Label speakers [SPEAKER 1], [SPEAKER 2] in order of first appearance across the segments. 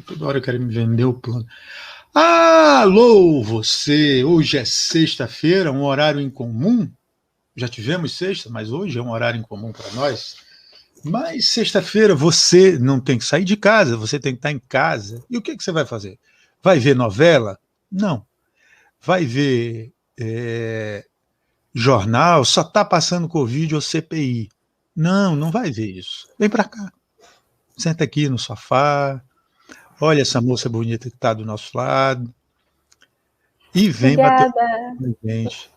[SPEAKER 1] Toda hora eu quero me vender o plano. Alô, você! Hoje é sexta-feira, um horário incomum. Já tivemos sexta, mas hoje é um horário incomum para nós. Mas sexta-feira você não tem que sair de casa, você tem que estar em casa. E o que você vai fazer? Vai ver novela? Não. Vai ver jornal? Só está passando Covid ou CPI? Não, não vai ver isso. Vem para cá. Senta aqui no sofá. Olha essa moça bonita que está do nosso lado. E vem bater
[SPEAKER 2] Obrigada.
[SPEAKER 1] com a gente.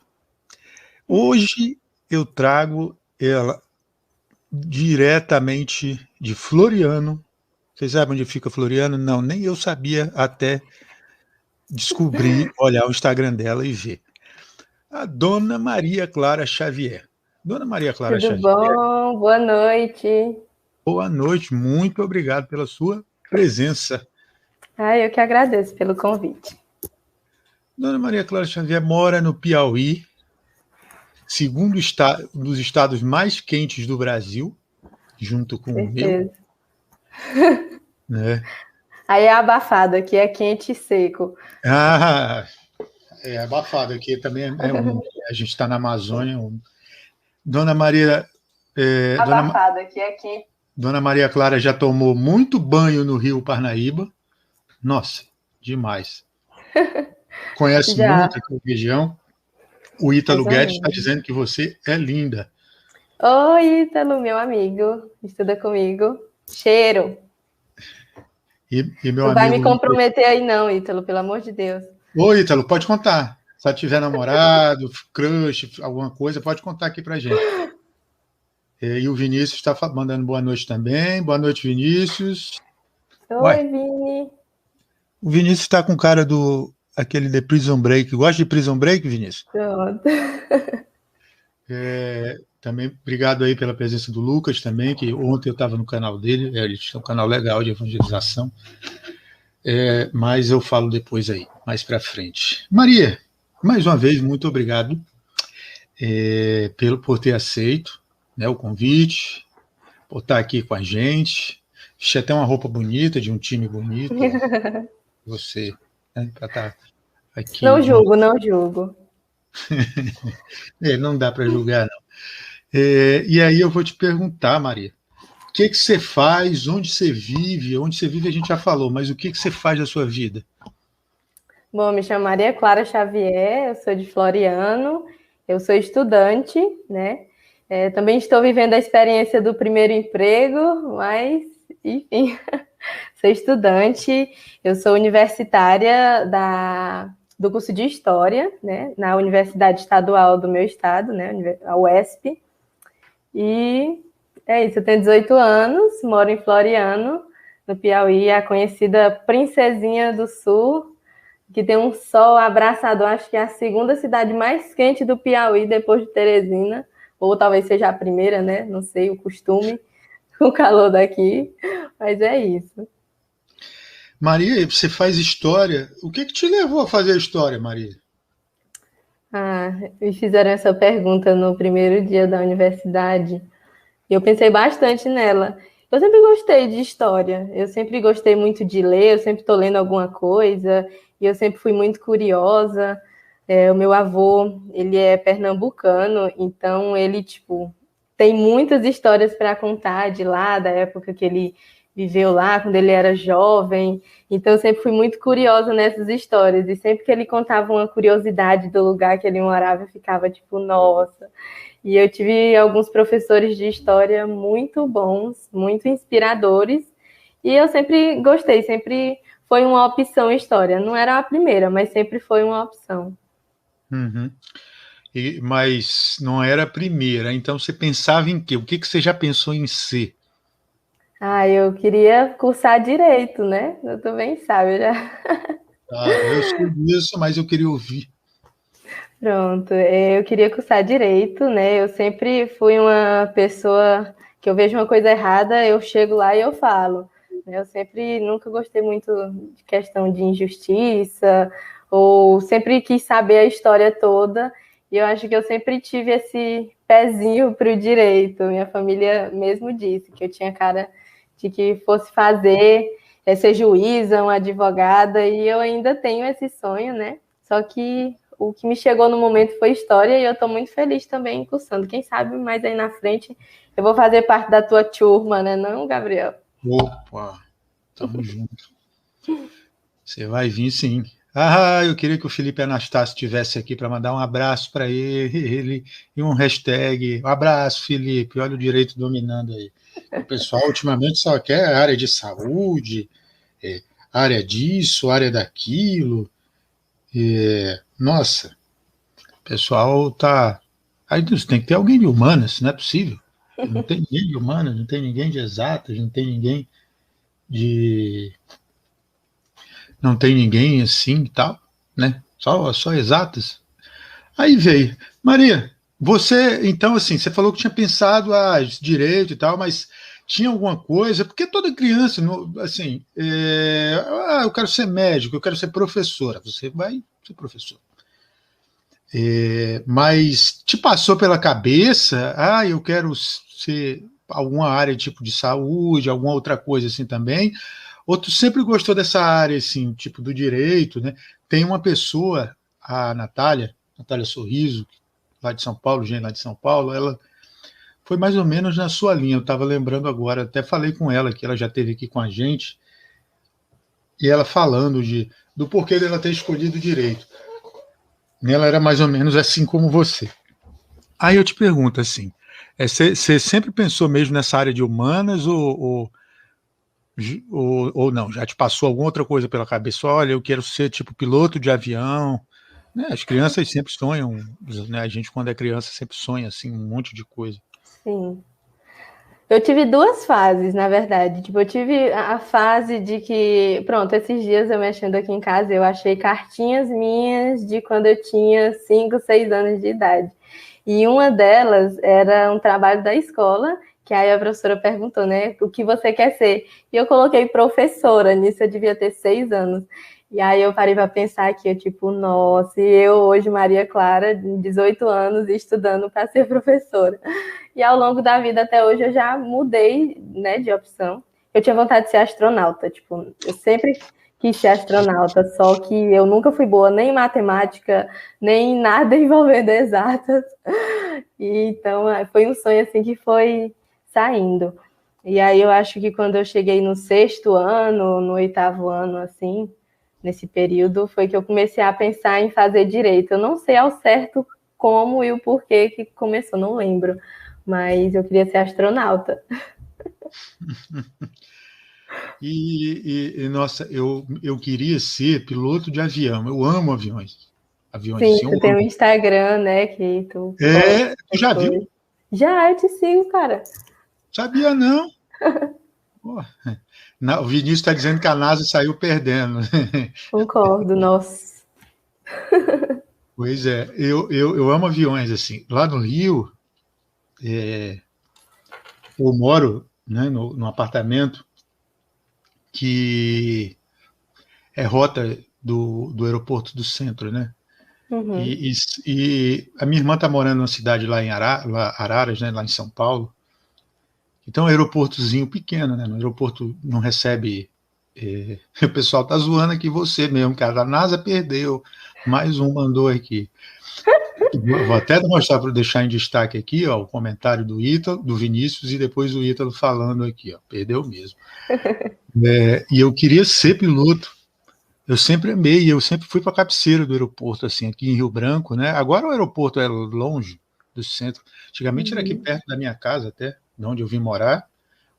[SPEAKER 1] Hoje eu trago ela diretamente de Floriano. Vocês sabem onde fica Floriano? Não, nem eu sabia até descobrir, olhar o Instagram dela e ver. A Dona Maria Clara Xavier. Dona Maria Clara
[SPEAKER 2] Tudo
[SPEAKER 1] Xavier,
[SPEAKER 2] bom? Boa noite.
[SPEAKER 1] boa noite, muito obrigado pela sua presença.
[SPEAKER 2] Eu que agradeço pelo convite.
[SPEAKER 1] Dona Maria Clara Xavier mora no Piauí, segundo um dos estados mais quentes do Brasil, junto com o meu,
[SPEAKER 2] Certeza.
[SPEAKER 1] né?
[SPEAKER 2] Aí é abafado, aqui é quente e seco.
[SPEAKER 1] Ah, é abafado aqui também é um. A gente está na Amazônia. Dona Maria, é, Dona,
[SPEAKER 2] Abafado, aqui é quente.
[SPEAKER 1] Dona Maria Clara já tomou muito banho no Rio Parnaíba. Nossa, demais. Conhece
[SPEAKER 2] Já,
[SPEAKER 1] muito aqui a região. O Ítalo
[SPEAKER 2] mais ou
[SPEAKER 1] Guedes está
[SPEAKER 2] menos.
[SPEAKER 1] dizendo que você é linda.
[SPEAKER 2] Oi, Ítalo, meu amigo. Estuda comigo. Cheiro.
[SPEAKER 1] E meu
[SPEAKER 2] Não vai me
[SPEAKER 1] amigo.
[SPEAKER 2] comprometer aí não, Ítalo, pelo amor de Deus.
[SPEAKER 1] Ô, Ítalo, pode contar. Se tiver namorado, crush, alguma coisa, pode contar aqui pra gente. E o Vinícius está mandando boa noite também. Boa noite, Vinícius. Uai,
[SPEAKER 2] Oi, Vini.
[SPEAKER 1] o Vinícius está com cara do aquele de Prison Break. Gosta de Prison Break, Vinícius?
[SPEAKER 2] Pronto.
[SPEAKER 1] Também obrigado aí pela presença do Lucas também, que ontem eu estava no canal dele. Ele tem um canal legal de evangelização. Mas eu falo depois aí, mais para frente. Maria, mais uma vez, muito obrigado por ter aceito, né, o convite, por estar aqui com a gente. Fiz até uma roupa bonita, de um time bonito. Você, né, para estar aqui.
[SPEAKER 2] Não julgo, não julgo.
[SPEAKER 1] Não dá para julgar, não. E aí eu vou te perguntar, Maria, o que você faz, onde você vive? Onde você vive a gente já falou, mas o que você faz da sua vida?
[SPEAKER 2] Bom, me chamo Maria Clara Xavier, eu sou de Floriano, eu sou estudante, né? Também estou vivendo a experiência do primeiro emprego, mas, enfim, sou estudante, eu sou universitária do curso de História, né? Na Universidade Estadual do meu estado, né? A UESP. E é isso, eu tenho 18 anos, moro em Floriano, no Piauí, a conhecida Princesinha do Sul, que tem um sol abraçador, acho que é a segunda cidade mais quente do Piauí, depois de Teresina, ou talvez seja a primeira, né? Não sei, o costume, o calor daqui, mas é isso.
[SPEAKER 1] Maria, você faz história. O que te levou a fazer história, Maria?
[SPEAKER 2] Me fizeram essa pergunta no primeiro dia da universidade, e eu pensei bastante nela. Eu sempre gostei de história, eu sempre gostei muito de ler, eu sempre estou lendo alguma coisa, e eu sempre fui muito curiosa. O meu avô, ele é pernambucano, então ele, tipo, tem muitas histórias para contar de lá, da época que ele viveu lá, quando ele era jovem. Então eu sempre fui muito curiosa nessas histórias, e sempre que ele contava uma curiosidade do lugar que ele morava, eu ficava tipo, nossa. E eu tive alguns professores de história muito bons, muito inspiradores, e eu sempre gostei, sempre foi uma opção história. Não era a primeira, mas sempre foi uma opção.
[SPEAKER 1] Uhum. Mas não era a primeira, então você pensava em quê? O que você já pensou em ser?
[SPEAKER 2] Eu queria cursar direito, né? Eu também sabe, já.
[SPEAKER 1] Eu sei disso, mas eu queria ouvir.
[SPEAKER 2] Pronto, eu queria cursar direito, né? Eu sempre fui uma pessoa que eu vejo uma coisa errada, eu chego lá e eu falo. Eu sempre nunca gostei muito de questão de injustiça, ou sempre quis saber a história toda, e eu acho que eu sempre tive esse pezinho para o direito. Minha família mesmo disse que eu tinha cara de que fosse fazer. ser juíza, uma advogada, e eu ainda tenho esse sonho, né? Só que o que me chegou no momento foi história e eu estou muito feliz também cursando. Quem sabe mais aí na frente eu vou fazer parte da tua turma, né, não, Gabriel?
[SPEAKER 1] Opa, tamo junto. Você vai vir, sim. Ah, eu queria que o Felipe Anastácio estivesse aqui para mandar um abraço para ele e um hashtag. Um abraço, Felipe. Olha o direito dominando aí. O pessoal ultimamente só quer área de saúde, área disso, área daquilo. Nossa, o pessoal tá. Aí tem que ter alguém de humanas, não é possível. Não tem ninguém de humanas, não tem ninguém de exatas, não tem ninguém de. Não tem ninguém assim e tal, né? Só exatas. Aí veio. Maria, você, então, assim, você falou que tinha pensado direito e tal, mas tinha alguma coisa, porque toda criança, assim, eu quero ser médico, eu quero ser professora. Você vai ser professor. Mas te passou pela cabeça, eu quero ser alguma área tipo de saúde, alguma outra coisa assim também, ou tu sempre gostou dessa área assim, tipo do direito, né? Tem uma pessoa, a Natália Sorriso, lá de São Paulo, gente lá de São Paulo, ela foi mais ou menos na sua linha, eu estava lembrando agora, até falei com ela, que ela já esteve aqui com a gente, e ela falando do porquê dela ter escolhido direito. Ela era mais ou menos assim como você. Aí eu te pergunto assim, você sempre pensou mesmo nessa área de humanas ou não? Já te passou alguma outra coisa pela cabeça? Olha, eu quero ser tipo piloto de avião. Né? As crianças sempre sonham, né? A gente quando é criança sempre sonha assim um monte de coisa.
[SPEAKER 2] Sim. Eu tive duas fases, na verdade. Tipo, eu tive a fase de que, pronto, esses dias eu mexendo aqui em casa, eu achei cartinhas minhas de quando eu tinha 5, 6 anos de idade. E uma delas era um trabalho da escola, que aí a professora perguntou, né, o que você quer ser? E eu coloquei professora, nisso eu devia ter 6 anos. E aí eu parei para pensar que eu, tipo, nossa, e eu hoje, Maria Clara, 18 anos, estudando para ser professora. E ao longo da vida até hoje eu já mudei, né, de opção. Eu tinha vontade de ser astronauta, tipo, eu sempre quis ser astronauta, só que eu nunca fui boa nem em matemática, nem em nada envolvendo exatas. E, então foi um sonho assim que foi saindo. E aí eu acho que quando eu cheguei no 6º ano, no 8º ano, assim, nesse período, foi que eu comecei a pensar em fazer direito. Eu não sei ao certo como e o porquê que começou, não lembro. Mas eu queria ser astronauta.
[SPEAKER 1] Nossa, eu queria ser piloto de avião. Eu amo aviões. Aviões
[SPEAKER 2] Sim,
[SPEAKER 1] assim, eu
[SPEAKER 2] tu tem um
[SPEAKER 1] amo.
[SPEAKER 2] Instagram, né, que tu posta
[SPEAKER 1] Tu já
[SPEAKER 2] coisas.
[SPEAKER 1] viu?
[SPEAKER 2] Já, eu te sigo, cara.
[SPEAKER 1] Sabia não. Pô, o Vinícius está dizendo que a NASA saiu perdendo.
[SPEAKER 2] Concordo, nossa.
[SPEAKER 1] Pois é, eu amo aviões assim. Lá no Rio, eu moro, né, no apartamento que é rota do aeroporto do centro, né?
[SPEAKER 2] Uhum.
[SPEAKER 1] E a minha irmã está morando numa cidade lá em Araras, né, lá em São Paulo. Então, é um aeroportozinho pequeno, né? No aeroporto não recebe. O pessoal tá zoando aqui você mesmo, cara. A NASA perdeu. Mais um mandou aqui. Vou até mostrar para deixar em destaque aqui, ó, o comentário do Ítalo, do Vinícius, e depois o Ítalo falando aqui, ó. Perdeu mesmo. E eu queria ser piloto. Eu sempre amei, eu sempre fui para a cabeceira do aeroporto, assim, aqui em Rio Branco, né? Agora o aeroporto é longe do centro. Antigamente era aqui
[SPEAKER 2] Uhum.
[SPEAKER 1] perto da minha casa, até, de onde eu vim morar,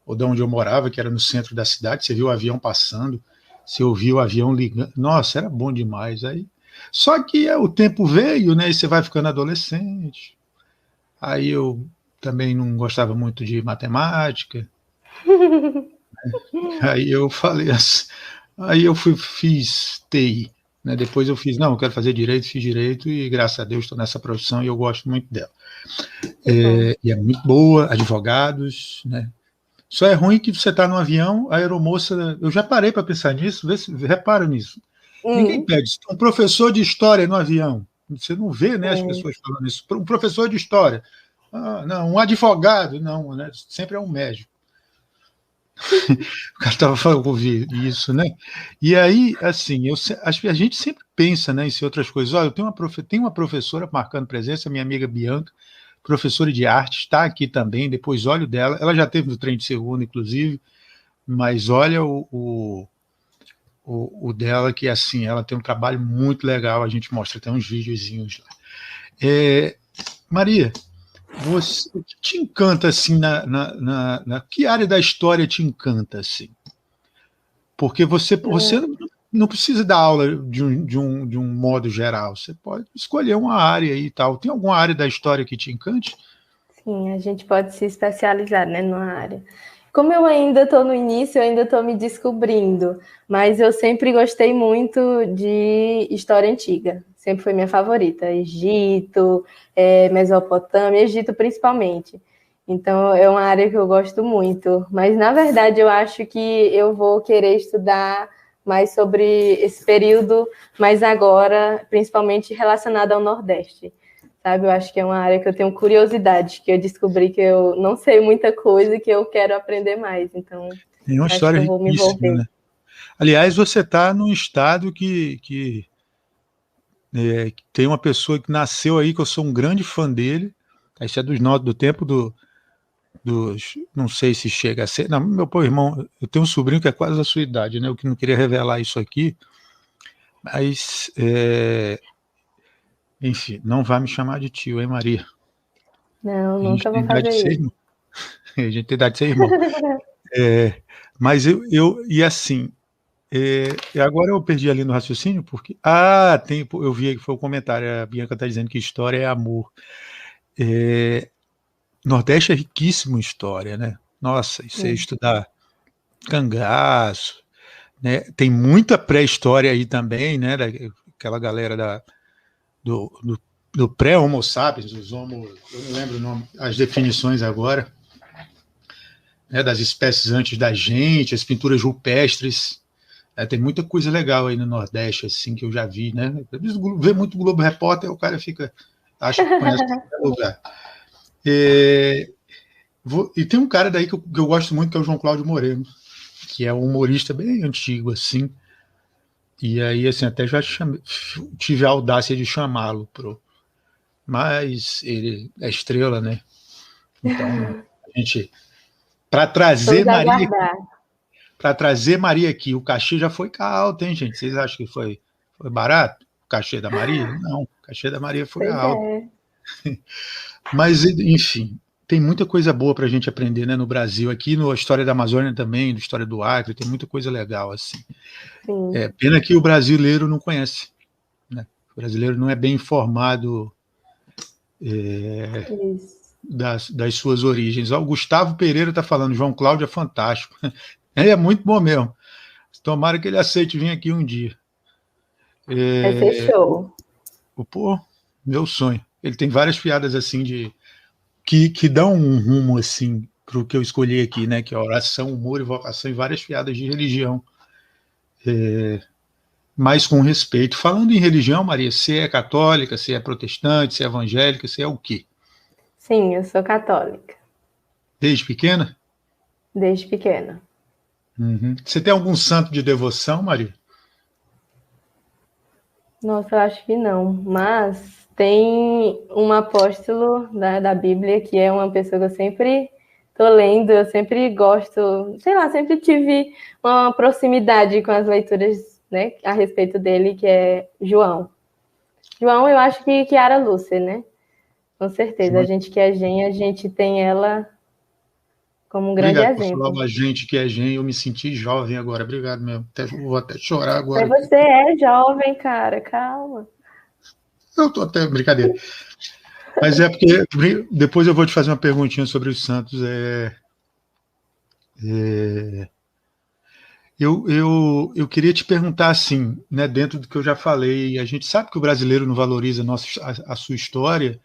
[SPEAKER 1] ou de onde eu morava, que era no centro da cidade. Você viu o avião passando, você ouviu o avião ligando. Nossa, era bom demais. Aí, só que o tempo veio, né? E você vai ficando adolescente. Aí eu também não gostava muito de matemática. Aí eu falei assim, aí eu fiz TI. Né? Depois eu fiz, não, eu quero fazer direito, fiz direito e graças a Deus estou nessa profissão e eu gosto muito dela.
[SPEAKER 2] Que bom.
[SPEAKER 1] E é muito boa, advogados, né? Só é ruim que você está no avião, a aeromoça. Eu já parei para pensar nisso, repara nisso. Ninguém pede. Um professor de história no avião. Você não vê, né, as
[SPEAKER 2] É.
[SPEAKER 1] pessoas falando isso. Um professor de história. Não, um advogado, não, né? Sempre é um médico. O cara estava falando, ouvir isso, né? E aí, assim, acho que a gente sempre pensa, né, em outras coisas. Olha, eu tenho uma professora marcando presença, minha amiga Bianca, professora de arte, está aqui também, depois olho dela. Ela já teve no trem de segunda, inclusive, mas olha o dela, que assim, ela tem um trabalho muito legal, a gente mostra até uns videozinhos lá. Maria, o que te encanta assim que área da história te encanta assim? Porque você não precisa dar aula de um modo geral, você pode escolher uma área e tal. Tem alguma área da história que te encante?
[SPEAKER 2] Sim, a gente pode se especializar, né, numa área. Como eu ainda estou no início, eu ainda estou me descobrindo, mas eu sempre gostei muito de história antiga. Sempre foi minha favorita. Egito, Mesopotâmia, Egito principalmente. Então, é uma área que eu gosto muito. Mas, na verdade, eu acho que eu vou querer estudar mais sobre esse período, mas agora, principalmente relacionado ao Nordeste. Sabe, eu acho que é uma área que eu tenho curiosidade, que eu descobri que eu não sei muita coisa e que eu quero aprender mais. Então,
[SPEAKER 1] É uma
[SPEAKER 2] acho que
[SPEAKER 1] história
[SPEAKER 2] eu vou me
[SPEAKER 1] riquíssima,
[SPEAKER 2] envolver.
[SPEAKER 1] né? Aliás, você está num estado que tem uma pessoa que nasceu aí, que eu sou um grande fã dele. Isso é do tempo dos. Não sei se chega a ser. Não, meu pô, irmão, eu tenho um sobrinho que é quase da sua idade, né? Eu que não queria revelar isso aqui, mas. Enfim, não vai me chamar de tio, hein, Maria?
[SPEAKER 2] Não,
[SPEAKER 1] A gente
[SPEAKER 2] nunca
[SPEAKER 1] tem
[SPEAKER 2] vou
[SPEAKER 1] idade de
[SPEAKER 2] fazer
[SPEAKER 1] ser
[SPEAKER 2] isso.
[SPEAKER 1] irmão. A gente tem idade de ser irmão. Mas e assim, e agora eu perdi ali no raciocínio, porque. Eu vi que foi o comentário, a Bianca está dizendo que história é amor. Nordeste é riquíssimo em história, né? Nossa, isso é
[SPEAKER 2] Sim.
[SPEAKER 1] estudar cangaço, né? Tem muita pré-história aí também, né? Daquela galera do pré-Homo sapiens, eu não lembro o nome, as definições agora, né? Das espécies antes da gente, as pinturas rupestres. Tem muita coisa legal aí no Nordeste, assim, que eu já vi, né? Vê muito Globo Repórter, o cara acha que conhece qualquer lugar. E tem um cara daí que eu gosto muito, que é o João Cláudio Moreno, que é um humorista bem antigo, assim. E aí, assim, até já tive a audácia de chamá-lo mas ele é estrela, né? Então, a gente. Para trazer
[SPEAKER 2] Vamos
[SPEAKER 1] Maria
[SPEAKER 2] aguardar.
[SPEAKER 1] para trazer Maria aqui, o cachê já foi alto, hein, gente? Vocês acham que foi barato o cachê da Maria? Não, o cachê da Maria foi
[SPEAKER 2] Pois
[SPEAKER 1] alto.
[SPEAKER 2] é.
[SPEAKER 1] Mas, enfim, tem muita coisa boa para a gente aprender, né, no Brasil. Aqui na história da Amazônia também, na história do Acre, tem muita coisa legal, assim.
[SPEAKER 2] Sim.
[SPEAKER 1] Pena que o brasileiro não conhece, né? O brasileiro não é bem informado
[SPEAKER 2] Isso.
[SPEAKER 1] das suas origens. O Gustavo Pereira está falando, João Cláudio é fantástico. É muito bom mesmo. Tomara que ele aceite vir aqui um dia.
[SPEAKER 2] Vai ser show.
[SPEAKER 1] Pô, meu sonho. Ele tem várias piadas assim que dão um rumo assim para o que eu escolhi aqui, né? Que é oração, humor, vocação e várias piadas de religião. Mas com respeito. Falando em religião, Maria, você é católica, você é protestante, você é evangélica, você é o quê?
[SPEAKER 2] Sim, eu sou católica,
[SPEAKER 1] Desde pequena?
[SPEAKER 2] desde pequena.
[SPEAKER 1] Uhum. Você tem algum santo de devoção, Maria?
[SPEAKER 2] Nossa, eu acho que não. Mas tem um apóstolo da Bíblia que é uma pessoa que eu sempre tô lendo, eu sempre gosto, sei lá, sempre tive uma proximidade com as leituras, né, a respeito dele, que é João. João, eu acho que Kiara Lúcia, né? Com certeza. A
[SPEAKER 1] João.
[SPEAKER 2] gente que é gen, a gente tem ela como um grande
[SPEAKER 1] Obrigado por falar
[SPEAKER 2] exemplo.
[SPEAKER 1] com a gente que é gen. Eu me senti jovem agora. Obrigado mesmo. Vou até chorar agora
[SPEAKER 2] Mas
[SPEAKER 1] aqui.
[SPEAKER 2] você é jovem, cara, calma.
[SPEAKER 1] Eu tô até brincadeira. Mas é porque depois eu vou te fazer uma perguntinha sobre os Santos. Eu queria te perguntar assim, né, dentro do que eu já falei, a gente sabe que o brasileiro não valoriza a sua história.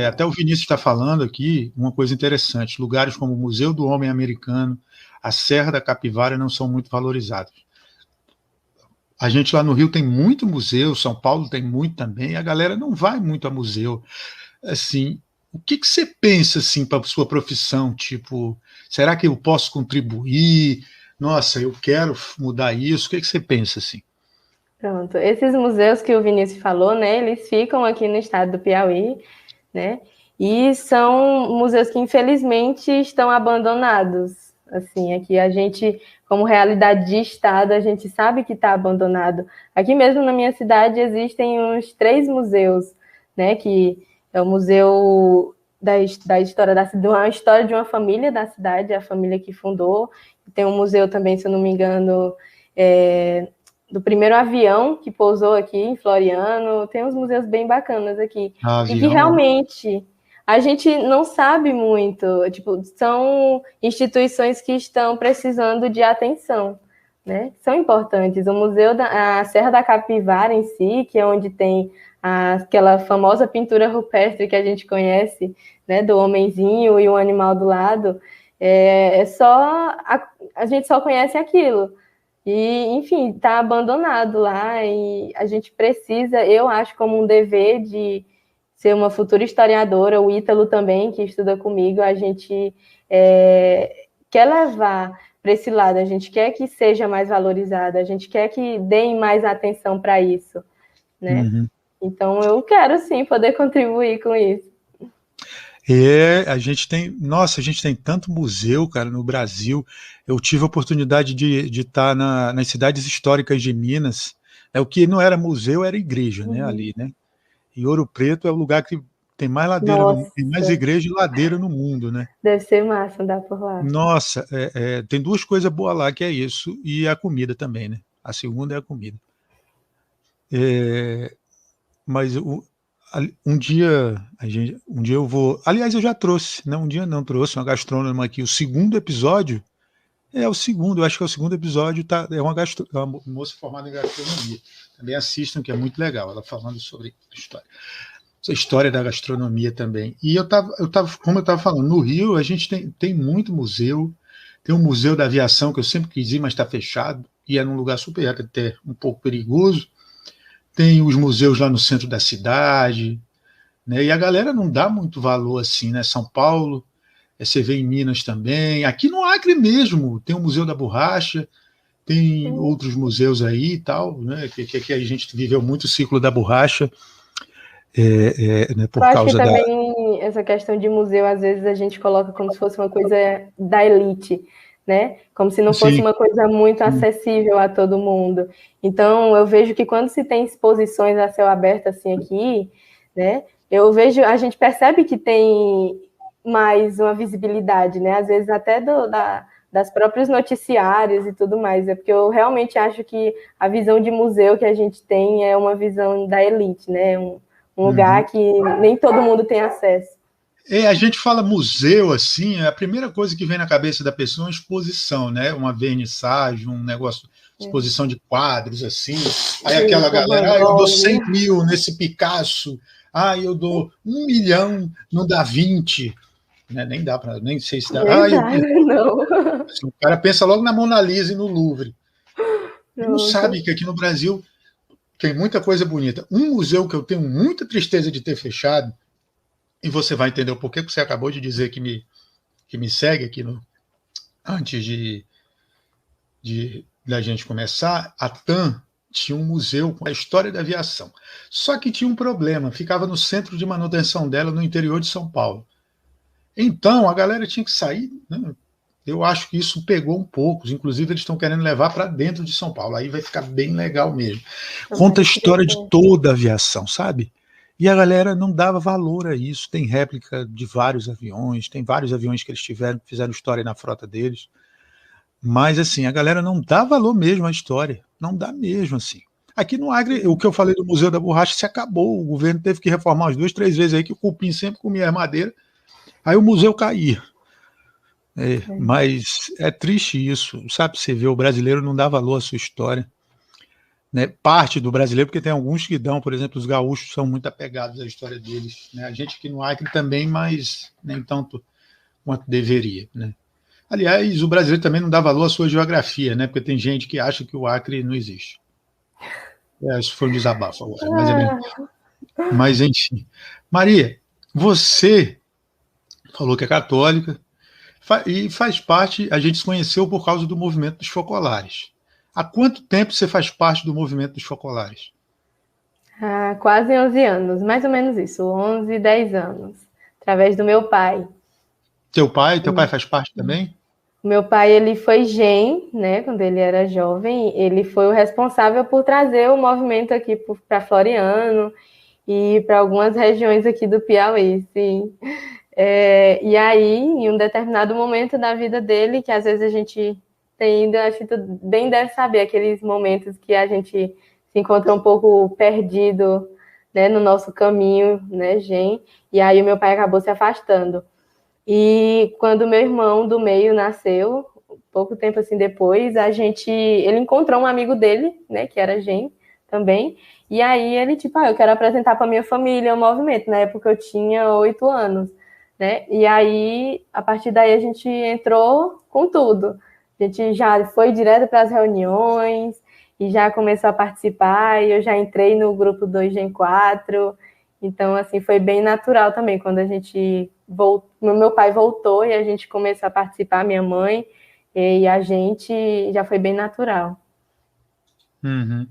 [SPEAKER 1] Até o Vinícius está falando aqui uma coisa interessante: lugares como o Museu do Homem Americano, a Serra da Capivara não são muito valorizados. A gente lá no Rio tem muito museu, São Paulo tem muito também, a galera não vai muito a museu. Assim, o que você pensa assim para a sua profissão? Tipo, será que eu posso contribuir? Nossa, eu quero mudar isso. O que você pensa assim?
[SPEAKER 2] Pronto. Esses museus que o Vinícius falou, né? Eles ficam aqui no estado do Piauí, né? E são museus que infelizmente estão abandonados. Assim, aqui a gente, como realidade de estado, a gente sabe que está abandonado. Aqui mesmo na minha cidade existem uns 3 museus, né? Que é o museu da história uma história de uma família da cidade, a família que fundou. Tem um museu também, se eu não me engano, do primeiro avião que pousou aqui em Floriano. Tem uns museus bem bacanas aqui. E que
[SPEAKER 1] Avião,
[SPEAKER 2] realmente a gente não sabe muito. Tipo, são instituições que estão precisando de atenção, né? São importantes. O Museu da Serra da Capivara em si, que é onde tem aquela famosa pintura rupestre que a gente conhece, né? Do homenzinho e o animal do lado. A gente só conhece aquilo. E, enfim, está abandonado lá e a gente precisa, eu acho como um dever de ser uma futura historiadora, o Ítalo também, que estuda comigo, a gente quer levar para esse lado, a gente quer que seja mais valorizado, a gente quer que deem mais atenção para isso, né?
[SPEAKER 1] uhum.
[SPEAKER 2] Então, eu quero, sim, poder contribuir com isso.
[SPEAKER 1] A gente tem tanto museu, cara, no Brasil. Eu tive a oportunidade de estar nas cidades históricas de Minas. O que não era museu, era igreja, né, ali, né? E Ouro Preto é o lugar que tem mais ladeira,
[SPEAKER 2] Nossa,
[SPEAKER 1] tem mais igreja e ladeira no mundo, né?
[SPEAKER 2] deve ser massa andar por lá.
[SPEAKER 1] Nossa, tem duas coisas boas lá, que é isso, e a comida também, né? A segunda é a comida. Mas um dia eu vou. Aliás, eu já trouxe, não, um dia não trouxe uma gastrônoma aqui. O segundo episódio o segundo, eu acho que é o segundo episódio, é uma moça formada em gastronomia. Também assistam, que é muito legal, ela falando sobre a história da gastronomia também. E como eu estava falando, no Rio a gente tem muito museu. Tem um museu da aviação que eu sempre quis ir, mas está fechado, e é num lugar super até um pouco perigoso. Tem os museus lá no centro da cidade, né? E a galera não dá muito valor assim, né? São Paulo, você vê em Minas também. Aqui no Acre mesmo, tem o Museu da Borracha, tem outros museus aí e tal, né? Que a gente viveu muito o ciclo da borracha, né?
[SPEAKER 2] Eu
[SPEAKER 1] Por
[SPEAKER 2] acho que
[SPEAKER 1] causa da.
[SPEAKER 2] também essa questão de museu, às vezes a gente coloca como se fosse uma coisa da elite, né? Como se não fosse
[SPEAKER 1] Sim,
[SPEAKER 2] uma coisa muito acessível a todo mundo. Então, eu vejo que quando se tem exposições a céu aberto assim aqui, né? A gente percebe que tem mais uma visibilidade, né? Às vezes até das próprios noticiários e tudo mais. É porque eu realmente acho que a visão de museu que a gente tem é uma visão da elite, né? Um lugar que nem todo mundo tem acesso.
[SPEAKER 1] A gente fala museu assim, a primeira coisa que vem na cabeça da pessoa é uma exposição, né? Uma vernissagem, um negócio, exposição de quadros assim. Aí aquela galera, eu dou 100 mil nesse Picasso, eu dou 1 milhão no Da Vinci, né? Nem dá para, nem sei se dá.
[SPEAKER 2] Não.
[SPEAKER 1] O cara pensa logo na Mona Lisa e no Louvre. E não
[SPEAKER 2] Pronto.
[SPEAKER 1] sabe que aqui no Brasil tem muita coisa bonita. Um museu que eu tenho muita tristeza de ter fechado, e você vai entender o porquê que você acabou de dizer que me segue aqui antes da gente começar, a TAM tinha um museu com a história da aviação. Só que tinha um problema, ficava no centro de manutenção dela, no interior de São Paulo. Então, a galera tinha que sair, né? Eu acho que isso pegou um pouco, inclusive eles estão querendo levar para dentro de São Paulo, aí vai ficar bem legal mesmo. Conta a história de toda a aviação, sabe? E a galera não dava valor a isso. Tem réplica de vários aviões, tem vários aviões que eles fizeram história na frota deles. Mas, assim, a galera não dá valor mesmo à história. Não dá mesmo, assim. Aqui no Acre, o que eu falei do Museu da Borracha se acabou. O governo teve que reformar umas 2, 3 vezes aí, que o cupim sempre comia madeira. Aí o museu caía. Mas é triste isso, sabe? Você vê, o brasileiro não dá valor à sua história. Né? Parte do brasileiro, porque tem alguns que dão, por exemplo, os gaúchos são muito apegados à história deles. Né? A gente aqui no Acre também, mas nem tanto quanto deveria. Né? Aliás, o brasileiro também não dá valor à sua geografia, né? Porque tem gente que acha que o Acre não existe. Isso foi um desabafo agora, mas enfim. Maria, você falou que é católica, e faz parte, a gente se conheceu por causa do movimento dos focolares. Há quanto tempo você faz parte do movimento dos focolares?
[SPEAKER 2] Há quase 11 anos, mais ou menos isso, 11, 10 anos, através do meu pai.
[SPEAKER 1] Teu pai faz parte também?
[SPEAKER 2] Meu pai, ele foi GEM, né, quando ele era jovem, ele foi o responsável por trazer o movimento aqui para Floriano e para algumas regiões aqui do Piauí, sim. E aí, em um determinado momento da vida dele, que às vezes a gente tem ido, acho que tu bem deve saber, aqueles momentos que a gente se encontra um pouco perdido, né, no nosso caminho, né, GEM, e aí o meu pai acabou se afastando. E quando meu irmão do meio nasceu, pouco tempo assim depois, ele encontrou um amigo dele, né, que era GEM também, e aí ele, tipo, eu quero apresentar para minha família o movimento. Na época eu tinha 8 anos, né, e aí, a partir daí a gente entrou com tudo. A gente já foi direto para as reuniões, e já começou a participar, e eu já entrei no grupo 2 Gen 4, então, assim, foi bem natural também, quando a gente voltou, meu pai voltou e a gente começou a participar, minha mãe, e a gente, já foi bem natural.
[SPEAKER 1] Uhum.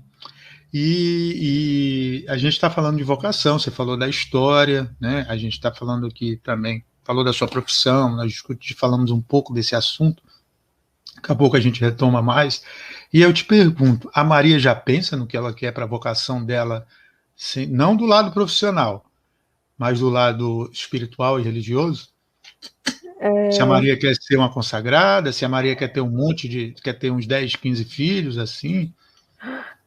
[SPEAKER 1] E a gente está falando de vocação, você falou da história, né? A gente está falando aqui também, falou da sua profissão, nós falamos um pouco desse assunto, daqui a pouco a gente retoma mais. E eu te pergunto, a Maria já pensa no que ela quer para a vocação dela, não do lado profissional, mas do lado espiritual e religioso? Se a Maria quer ser uma consagrada, se a Maria quer ter quer ter uns 10, 15 filhos, assim?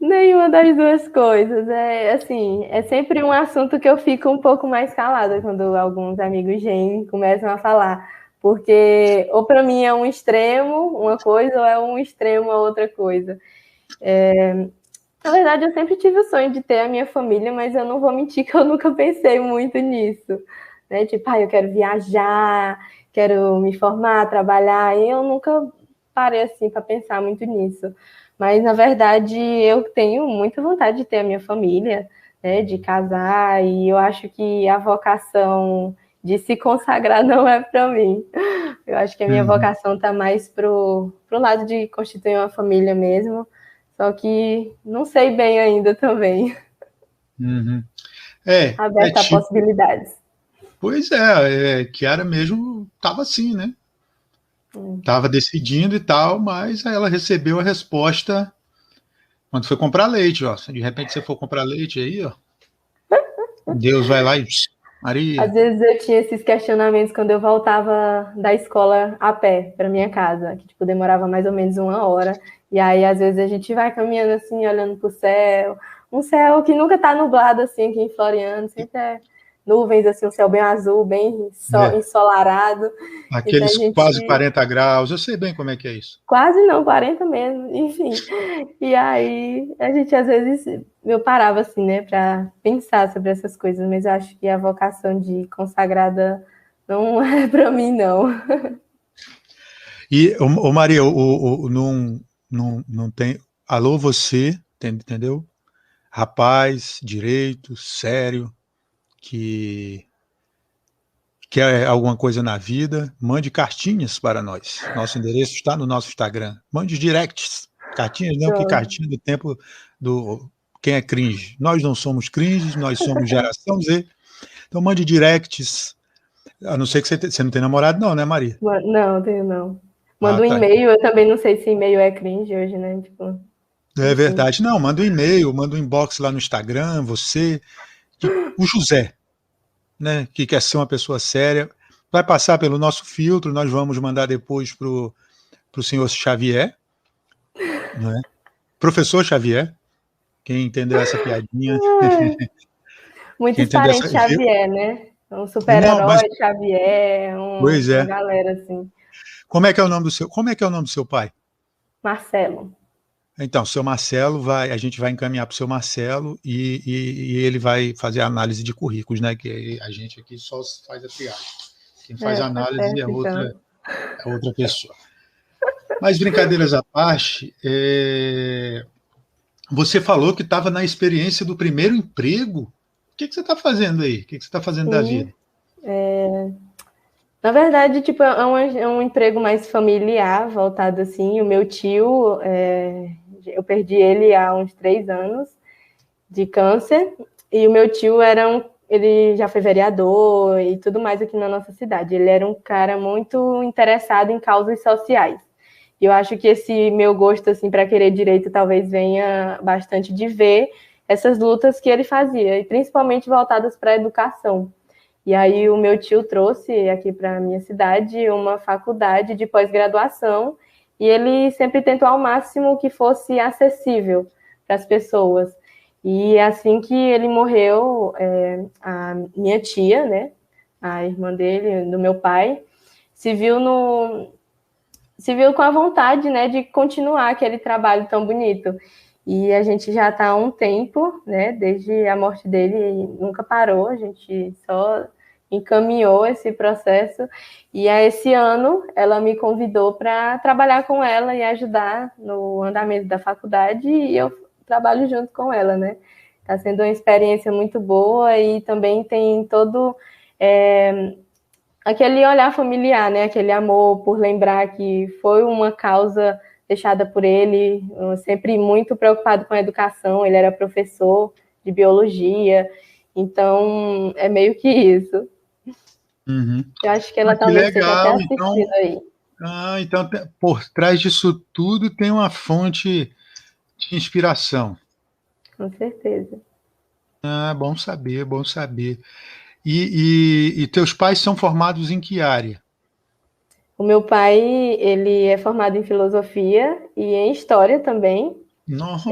[SPEAKER 2] Nenhuma das duas coisas. É assim, é sempre um assunto que eu fico um pouco mais calada quando alguns amigos gen começam a falar, porque ou para mim é um extremo uma coisa ou é um extremo a outra coisa. Na verdade, eu sempre tive o sonho de ter a minha família, mas eu não vou mentir que eu nunca pensei muito nisso, né? Tipo, eu quero viajar, quero me formar, trabalhar, e eu nunca parei assim para pensar muito nisso. Mas na verdade, eu tenho muita vontade de ter a minha família, né? De casar, e eu acho que a vocação de se consagrar não é para mim. Eu acho que a minha vocação está mais pro lado de constituir uma família mesmo. Só que não sei bem ainda também.
[SPEAKER 1] Uhum. É
[SPEAKER 2] Aberta a
[SPEAKER 1] tipo,
[SPEAKER 2] possibilidades.
[SPEAKER 1] pois Kiara mesmo estava assim, né? Estava decidindo e tal, mas aí ela recebeu a resposta quando foi comprar leite, ó. Se de repente você for comprar leite aí, ó, Deus vai lá e
[SPEAKER 2] Às
[SPEAKER 1] Maria.
[SPEAKER 2] vezes eu tinha esses questionamentos quando eu voltava da escola a pé para minha casa, que tipo, demorava mais ou menos 1 hora. E aí, às vezes, a gente vai caminhando assim, olhando para o céu. Um céu que nunca está nublado assim aqui em Floriano, sempre é nuvens, assim, um céu bem azul, bem
[SPEAKER 1] É,
[SPEAKER 2] ensolarado. Então a
[SPEAKER 1] aqueles quase
[SPEAKER 2] gente
[SPEAKER 1] 40 graus, eu sei bem como é que é isso.
[SPEAKER 2] quase não, 40 mesmo, enfim. E aí, a gente às vezes, eu parava assim, né, para pensar sobre essas coisas, mas eu acho que a vocação de consagrada não é para mim, não.
[SPEAKER 1] E, Maria, não tem. Alô, você, entendeu? Rapaz, direito, sério, que quer alguma coisa na vida, mande cartinhas para nós. Nosso endereço está no nosso Instagram. Mande directs. Cartinhas não, que
[SPEAKER 2] Pronto.
[SPEAKER 1] cartinha do tempo do quem é cringe. Nós não somos cringe, nós somos geração Z. Então mande directs. A não ser que você não tem namorado, não, né, Maria?
[SPEAKER 2] Não, tenho não.
[SPEAKER 1] Ah,
[SPEAKER 2] Manda um
[SPEAKER 1] tá.
[SPEAKER 2] e-mail, eu também não sei se e-mail é cringe hoje, né? Tipo,
[SPEAKER 1] É
[SPEAKER 2] enfim.
[SPEAKER 1] verdade. Não, manda um e-mail, manda um inbox lá no Instagram, você, o José, né, que quer ser uma pessoa séria, vai passar pelo nosso filtro, nós vamos mandar depois para o senhor Xavier, né? Professor Xavier, quem entendeu essa piadinha, quem
[SPEAKER 2] Muitos
[SPEAKER 1] entendeu essa.
[SPEAKER 2] parentes Xavier, né? Um
[SPEAKER 1] Não, mas
[SPEAKER 2] super-herói Xavier,
[SPEAKER 1] pois
[SPEAKER 2] uma
[SPEAKER 1] é.
[SPEAKER 2] galera assim.
[SPEAKER 1] Como é que é o nome do seu pai?
[SPEAKER 2] Marcelo.
[SPEAKER 1] Então, seu Marcelo a gente vai encaminhar para o seu Marcelo e ele vai fazer a análise de currículos, né? Que a gente aqui só faz a triagem. Quem faz a
[SPEAKER 2] Tá
[SPEAKER 1] análise
[SPEAKER 2] certo, então.
[SPEAKER 1] é outra pessoa. Mas brincadeiras à parte, você falou que estava na experiência do primeiro emprego. O que você está fazendo aí? O que você está fazendo da
[SPEAKER 2] Sim.
[SPEAKER 1] vida?
[SPEAKER 2] Na verdade, tipo, é um emprego mais familiar, voltado assim. O meu tio, eu perdi ele há uns 3 anos de câncer, e o meu tio ele já foi vereador e tudo mais aqui na nossa cidade. Ele era um cara muito interessado em causas sociais. E eu acho que esse meu gosto assim para querer direito talvez venha bastante de ver essas lutas que ele fazia, e principalmente voltadas para a educação. E aí o meu tio trouxe aqui para a minha cidade uma faculdade de pós-graduação, e ele sempre tentou ao máximo que fosse acessível para as pessoas. E assim que ele morreu, a minha tia, né, a irmã dele, do meu pai, se viu no, se viu com a vontade, né, de continuar aquele trabalho tão bonito. E a gente já está há um tempo, né, desde a morte dele, e nunca parou, a gente só encaminhou esse processo. E a esse ano ela me convidou para trabalhar com ela e ajudar no andamento da faculdade, e eu trabalho junto com ela, né? Está sendo uma experiência muito boa, e também tem todo aquele olhar familiar, né? Aquele amor por lembrar que foi uma causa deixada por ele, sempre muito preocupado com a educação. Ele era professor de biologia, então é meio que isso.
[SPEAKER 1] Uhum.
[SPEAKER 2] Eu acho que ela
[SPEAKER 1] Que
[SPEAKER 2] talvez esteja até
[SPEAKER 1] legal.
[SPEAKER 2] assistindo aí.
[SPEAKER 1] Então, por trás disso tudo tem uma fonte de inspiração.
[SPEAKER 2] Com certeza.
[SPEAKER 1] Bom saber, bom saber. E teus pais são formados em que área?
[SPEAKER 2] O meu pai, ele é formado em filosofia e em história também.
[SPEAKER 1] Nossa.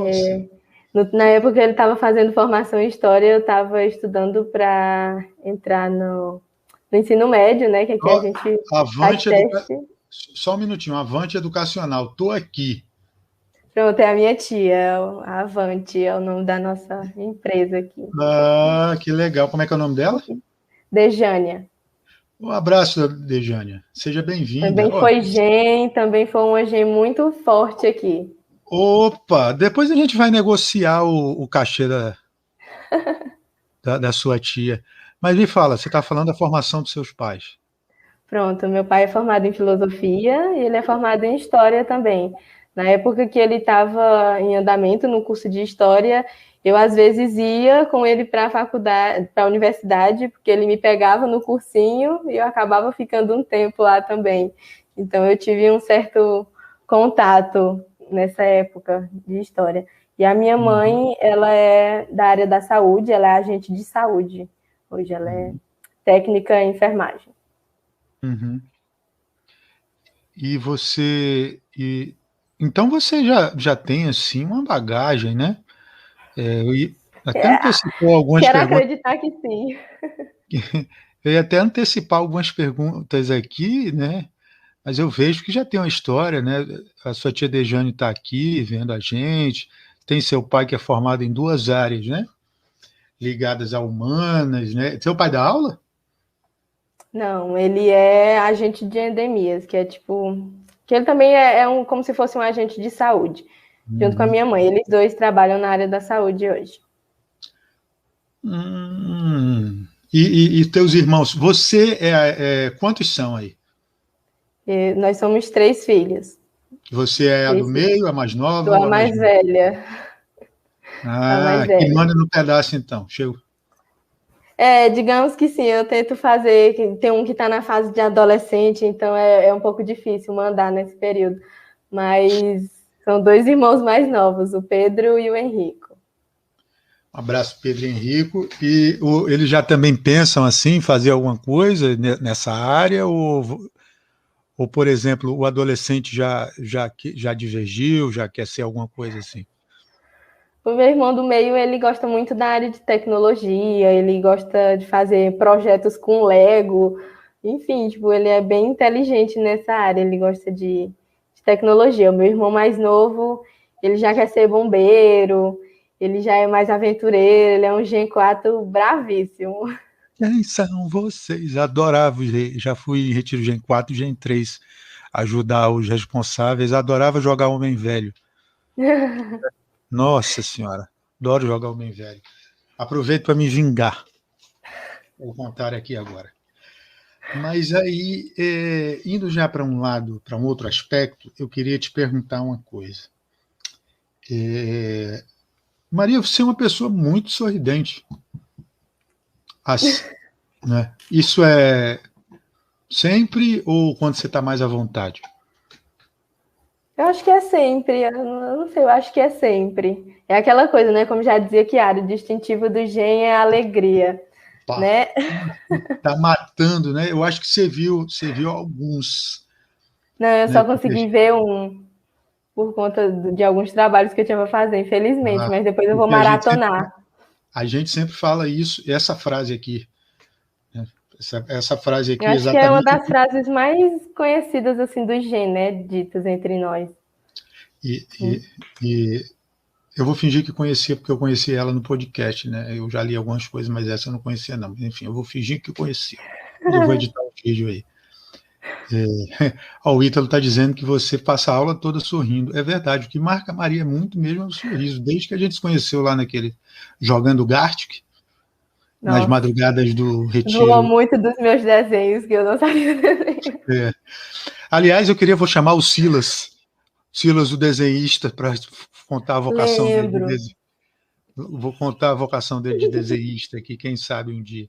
[SPEAKER 2] Na época que ele estava fazendo formação em história, eu estava estudando para entrar no ensino médio, né? Que aqui a
[SPEAKER 1] Ó,
[SPEAKER 2] gente faz
[SPEAKER 1] Avante
[SPEAKER 2] teste.
[SPEAKER 1] Só um minutinho, Avante Educacional. Estou aqui.
[SPEAKER 2] Pronto, é a minha tia, a Avante, é o nome da nossa empresa aqui.
[SPEAKER 1] Que legal. Como é que é o nome dela?
[SPEAKER 2] Dejânia.
[SPEAKER 1] Um abraço, Dejânia. Seja bem-vinda.
[SPEAKER 2] Também foi uma gen muito forte aqui.
[SPEAKER 1] Opa, depois a gente vai negociar o cachê da sua tia. Mas me fala, você está falando da formação dos seus pais.
[SPEAKER 2] Pronto, meu pai é formado em filosofia e ele é formado em história também. Na época que ele estava em andamento no curso de história, eu às vezes ia com ele para a faculdade, para a universidade, porque ele me pegava no cursinho e eu acabava ficando um tempo lá também. Então eu tive um certo contato nessa época de história. E a minha
[SPEAKER 1] Uhum,
[SPEAKER 2] mãe, ela é da área da saúde, ela é agente de saúde. Hoje ela é
[SPEAKER 1] uhum,
[SPEAKER 2] técnica em enfermagem.
[SPEAKER 1] uhum. E você. Então você já tem assim uma bagagem, né? Até antecipou algumas
[SPEAKER 2] Quero
[SPEAKER 1] perguntas.
[SPEAKER 2] acreditar que sim.
[SPEAKER 1] Eu ia até antecipar algumas perguntas aqui, né? Mas eu vejo que já tem uma história, né? A sua tia Dejane está aqui vendo a gente. Tem seu pai que é formado em duas áreas, né? Ligadas a humanas, né? Seu pai dá aula?
[SPEAKER 2] Não, ele é agente de endemias, que é tipo. Que ele também como se fosse um agente de saúde, junto com a
[SPEAKER 1] Uhum.
[SPEAKER 2] minha mãe. Eles dois trabalham na área da saúde hoje.
[SPEAKER 1] E teus irmãos, você quantos são aí?
[SPEAKER 2] E nós somos 3 filhos.
[SPEAKER 1] Você é a do
[SPEAKER 2] 3 filhos.
[SPEAKER 1] meio, a mais nova
[SPEAKER 2] Sou
[SPEAKER 1] ou
[SPEAKER 2] a
[SPEAKER 1] a mais
[SPEAKER 2] mais
[SPEAKER 1] nova?
[SPEAKER 2] velha. A mais
[SPEAKER 1] Que
[SPEAKER 2] velha.
[SPEAKER 1] manda no pedaço então. Chego.
[SPEAKER 2] Digamos que sim, eu tento fazer. Tem um que está na fase de adolescente, então é um pouco difícil mandar nesse período. Mas são 2 irmãos mais novos, o Pedro e o Henrico.
[SPEAKER 1] Um abraço, Pedro Henrico. E eles já também pensam assim, fazer alguma coisa nessa área? Ou, por exemplo, o adolescente já divergiu, já quer ser alguma coisa assim?
[SPEAKER 2] O meu irmão do meio, ele gosta muito da área de tecnologia, ele gosta de fazer projetos com Lego, enfim, tipo, ele é bem inteligente nessa área, ele gosta de tecnologia. O meu irmão mais novo, ele já quer ser bombeiro, ele já é mais aventureiro, ele é um Gen 4 bravíssimo.
[SPEAKER 1] Quem são vocês? Adorava, já fui em Retiro Gen 4 e Gen 3 ajudar os responsáveis, adorava jogar Homem Velho. Nossa Senhora, adoro jogar Homem Velho. Aproveito para me vingar. Vou contar aqui agora. Mas aí, indo já para um lado, para um outro aspecto, eu queria te perguntar uma coisa. Maria, você é uma pessoa muito sorridente. Assim, né? Isso é sempre ou quando você está mais à vontade?
[SPEAKER 2] Eu acho que é sempre, eu não sei, eu acho que é sempre. É aquela coisa, né? Como já dizia Chiara, o distintivo do Gen é a alegria,
[SPEAKER 1] Pá,
[SPEAKER 2] né?
[SPEAKER 1] tá matando, né? Eu acho que você viu alguns,
[SPEAKER 2] Não, eu
[SPEAKER 1] né?
[SPEAKER 2] só consegui ver um por conta de alguns trabalhos que eu tinha para fazer, infelizmente, mas depois eu vou
[SPEAKER 1] Porque
[SPEAKER 2] maratonar.
[SPEAKER 1] a gente sempre fala isso, essa frase aqui, né? Essa frase
[SPEAKER 2] Eu
[SPEAKER 1] aqui
[SPEAKER 2] acho que é uma
[SPEAKER 1] exatamente.
[SPEAKER 2] das frases mais conhecidas assim do Gen, né? Ditas entre nós.
[SPEAKER 1] E, e, e eu vou fingir que conhecia, porque eu conheci ela no podcast, né? Eu já li algumas coisas, mas essa eu não conhecia, não. Enfim, eu vou fingir que conhecia. Eu vou editar um vídeo aí. Ó, o Ítalo está dizendo que você passa a aula toda sorrindo. É verdade, o que marca a Maria muito mesmo é o sorriso. Desde que a gente se conheceu lá naquele jogando Gartic, nas
[SPEAKER 2] Nossa,
[SPEAKER 1] madrugadas do
[SPEAKER 2] zoou
[SPEAKER 1] Retiro.
[SPEAKER 2] muito dos meus desenhos que eu não sabia desenhar.
[SPEAKER 1] É. Aliás, vou chamar o Silas, o desenhista, para contar a vocação dele de
[SPEAKER 2] Lembro.
[SPEAKER 1] Vou contar a vocação dele de desenhista aqui, quem sabe um dia.